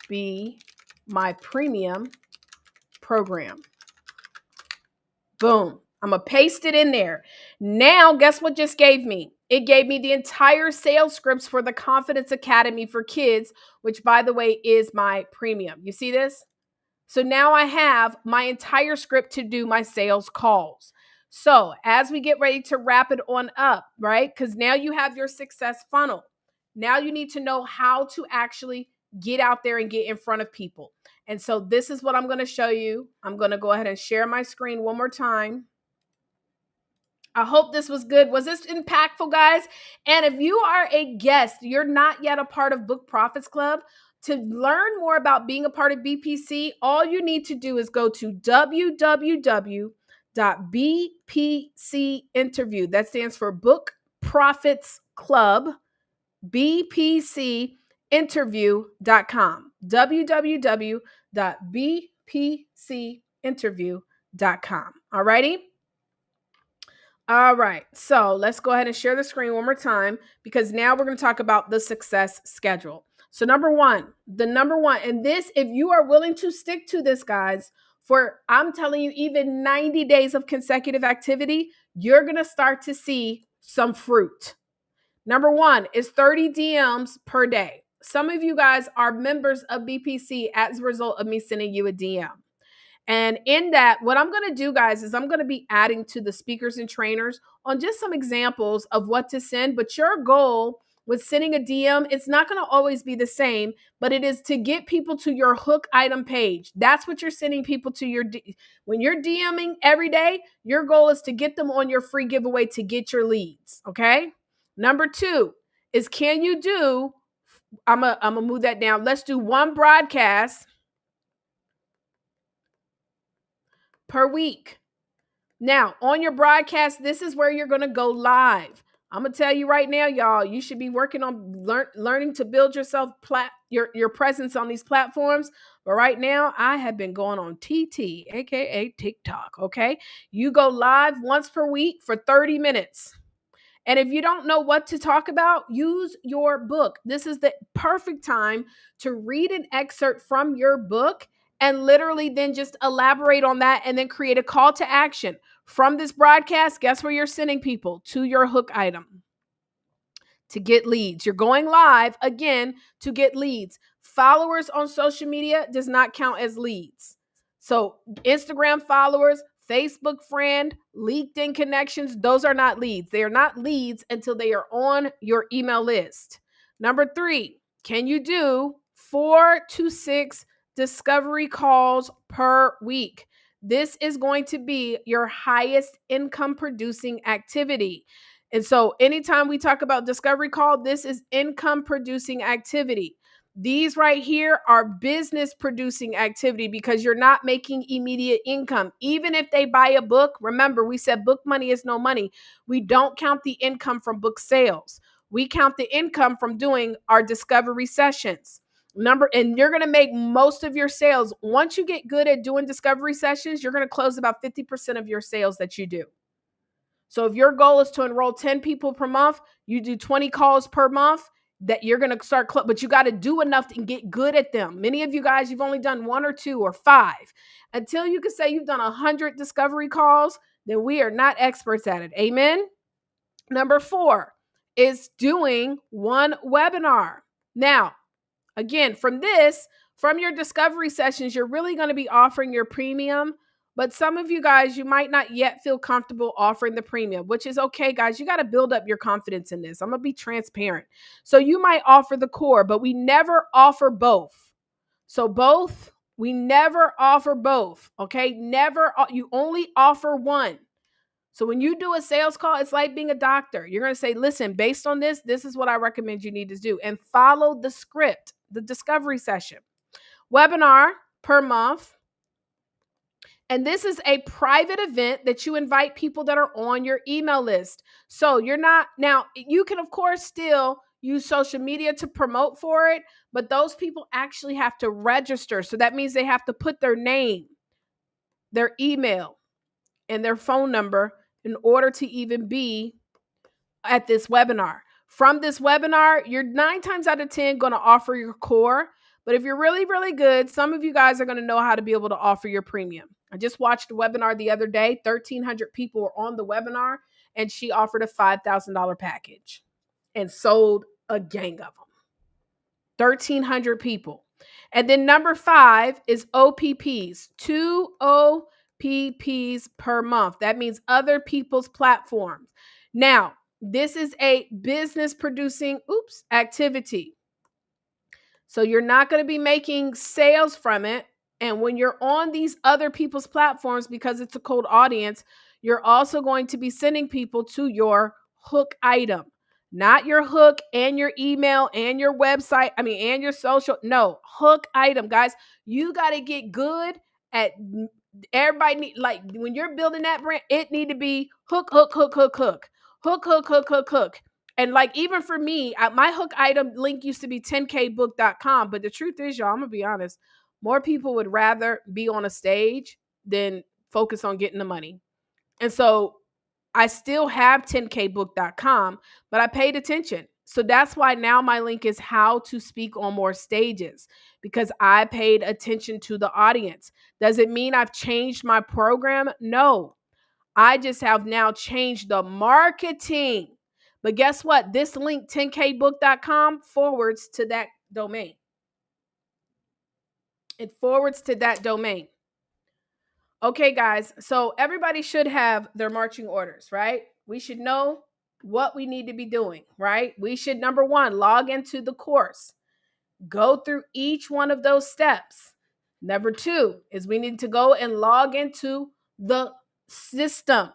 be my premium program? Boom. I'm going to paste it in there. Now, guess what just gave me? It gave me the entire sales scripts for the Confidence Academy for Kids, which, by the way, is my premium. You see this? So now I have my entire script to do my sales calls. So as we get ready to wrap it on up, right? Because now you have your success funnel. Now you need to know how to actually get out there and get in front of people. And so this is what I'm going to show you. I'm going to go ahead and share my screen one more time. I hope this was good. Was this impactful, guys? And if you are a guest, you're not yet a part of Book Profits Club, To learn more about being a part of BPC, all you need to do is go to www.bpcinterview. That stands for Book Profits Club, bpcinterview.com. www.bpcinterview.com. All righty? All right, so let's go ahead and share the screen one more time, because now we're going to talk about the success schedule. So number one, and this, if you are willing to stick to this, guys, for I'm telling you, even 90 days of consecutive activity, you're going to start to see some fruit. Number one is 30 DMs per day. Some of you guys are members of BPC as a result of me sending you a DM. And in that, what I'm going to do, guys, is I'm going to be adding to the speakers and trainers on just some examples of what to send. But your goal with sending a DM, it's not going to always be the same, but it is to get people to your hook item page. That's what you're sending people to when you're DMing every day, your goal is to get them on your free giveaway to get your leads. Okay. Number two is, can you do, I'm going to move that down. Let's do one broadcast per week. Now, on your broadcast, this is where you're going to go live. I'm going to tell you right now, y'all, you should be working on learning to build yourself your presence on these platforms. But right now, I have been going on TT, aka TikTok, okay? You go live once per week for 30 minutes. And if you don't know what to talk about, use your book. This is the perfect time to read an excerpt from your book and literally then just elaborate on that and then create a call to action. From this broadcast, guess where you're sending people? To your hook item to get leads. You're going live again to get leads. Followers on social media does not count as leads. So Instagram followers, Facebook friend, LinkedIn connections, those are not leads. They are not leads until they are on your email list. Number three, can you do 4 to 6 discovery calls per week? This is going to be your highest income producing activity. And so anytime we talk about discovery call, this is income producing activity. These right here are business producing activity, because you're not making immediate income. Even if they buy a book, remember, we said book money is no money. We don't count the income from book sales. We count the income from doing our discovery sessions. And you're going to make most of your sales. Once you get good at doing discovery sessions, you're going to close about 50% of your sales that you do. So if your goal is to enroll 10 people per month, you do 20 calls per month, that you're going to start, but you got to do enough and get good at them. Many of you guys, you've only done 1 or 2 or 5. Until you can say you've done 100 discovery calls, then we are not experts at it. Amen. Number 4 is doing 1 webinar. Now, again, from your discovery sessions, you're really going to be offering your premium. But some of you guys, you might not yet feel comfortable offering the premium, which is okay, guys. You got to build up your confidence in this. I'm going to be transparent. So you might offer the core, but we never offer both. So we never offer both. Okay. You only offer one. So when you do a sales call, it's like being a doctor. You're going to say, listen, based on this is what I recommend you need to do, and follow the script, the discovery session. Webinar per month. And this is a private event that you invite people that are on your email list. So now you can, of course, still use social media to promote for it, but those people actually have to register. So that means they have to put their name, their email, and their phone number in order to even be at this webinar. From this webinar, you're 9 times out of 10 going to offer your core. But if you're really, really good, some of you guys are going to know how to be able to offer your premium. I just watched a webinar the other day. 1,300 people were on the webinar, and she offered a $5,000 package and sold a gang of them. 1,300 people. And then number 5 is OPPs, 2 OPPs per month. That means other people's platforms. Now, this is a business producing activity. So you're not going to be making sales from it. And when you're on these other people's platforms, because it's a cold audience, you're also going to be sending people to your hook item. Not your hook and your email and your website. I mean, and your social. No, hook item, guys. You got to get good at everybody need, like when you're building that brand, it need to be hook, hook, hook, hook, hook, hook, hook, hook, hook, hook. And like even for me, my hook item link used to be 10kbook.com. But the truth is, y'all, I'm gonna be honest, more people would rather be on a stage than focus on getting the money. And so I still have 10kbook.com, but I paid attention. So that's why now my link is how to speak on more stages, because I paid attention to the audience. Does it mean I've changed my program? No. I just have now changed the marketing. But guess what? This link, 10kbook.com, forwards to that domain. It forwards to that domain. Okay, guys, so everybody should have their marching orders, right? We should know what we need to be doing, right? We should, number one, log into the course, go through each one of those steps. Number two is we need to go and log into the system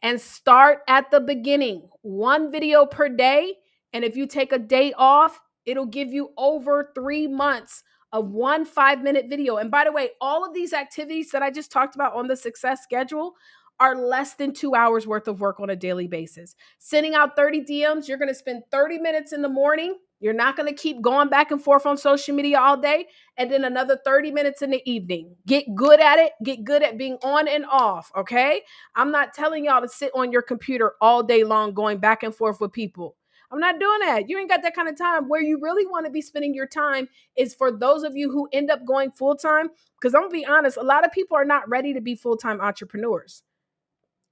and start at the beginning. One video per day. And if you take a day off, it'll give you over 3 months of 1 5-minute video. And by the way, all of these activities that I just talked about on the success schedule are less than 2 hours worth of work on a daily basis. Sending out 30 DMs, you're going to spend 30 minutes in the morning. You're not going to keep going back and forth on social media all day, and then another 30 minutes in the evening. Get good at it. Get good at being on and off, okay? I'm not telling y'all to sit on your computer all day long going back and forth with people. I'm not doing that. You ain't got that kind of time. Where you really want to be spending your time is for those of you who end up going full-time, because I'm going to be honest, a lot of people are not ready to be full-time entrepreneurs,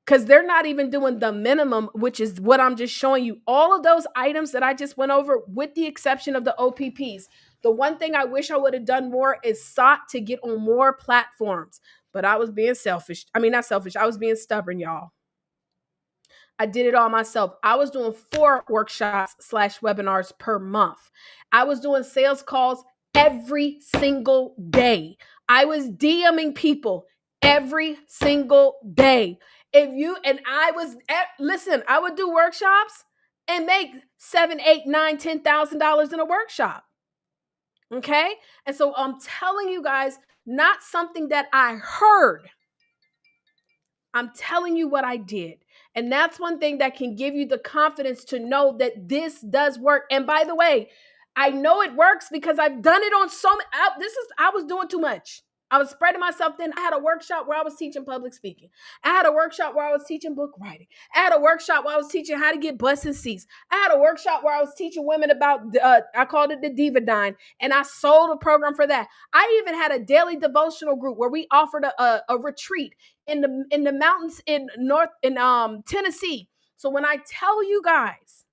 because they're not even doing the minimum, which is what I'm just showing you. All of those items that I just went over, with the exception of the OPPs. The one thing I wish I would have done more is sought to get on more platforms. But I was being selfish. I mean, not selfish. I was being stubborn, y'all. I did it all myself. I was doing 4 workshops / webinars per month. I was doing sales calls every single day. I was DMing people every single day. If you and I was listen, I would do workshops and make $7, $8, $9, $10,000 in a workshop. Okay. And so I'm telling you guys, not something that I heard. I'm telling you what I did. And that's one thing that can give you the confidence to know that this does work. And by the way, I know it works because I've done it on so many. I was doing too much. I was spreading myself thin. I had a workshop where I was teaching public speaking. I had a workshop where I was teaching book writing. I had a workshop where I was teaching how to get butts and seats. I had a workshop where I was teaching women about, I called it the Divadine, and I sold a program for that. I even had a daily devotional group where we offered a retreat in the mountains in Tennessee. So when I tell you guys,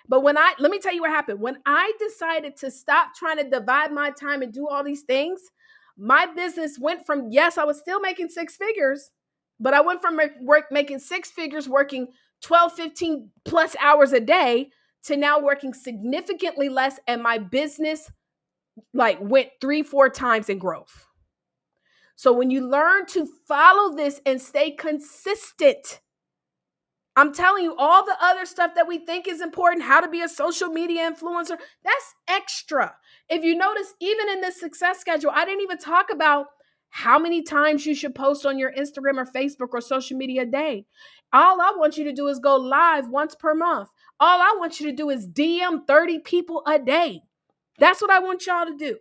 let me tell you what happened. When I decided to stop trying to divide my time and do all these things, my business went from, yes, I was still making 6 figures, but I went from making 6 figures, working 12, 15 plus hours a day, to now working significantly less. And my business like went 3-4 times in growth. So when you learn to follow this and stay consistent, I'm telling you, all the other stuff that we think is important, how to be a social media influencer, that's extra. If you notice, even in this success schedule, I didn't even talk about how many times you should post on your Instagram or Facebook or social media a day. All I want you to do is go live once per month. All I want you to do is DM 30 people a day. That's what I want y'all to do.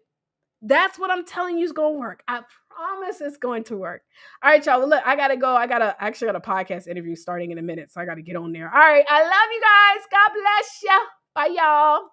That's what I'm telling you is going to work. I promise it's going to work. All right, y'all. Well, look, I got to go. I actually got a podcast interview starting in a minute, so I got to get on there. All right. I love you guys. God bless you. Bye, y'all.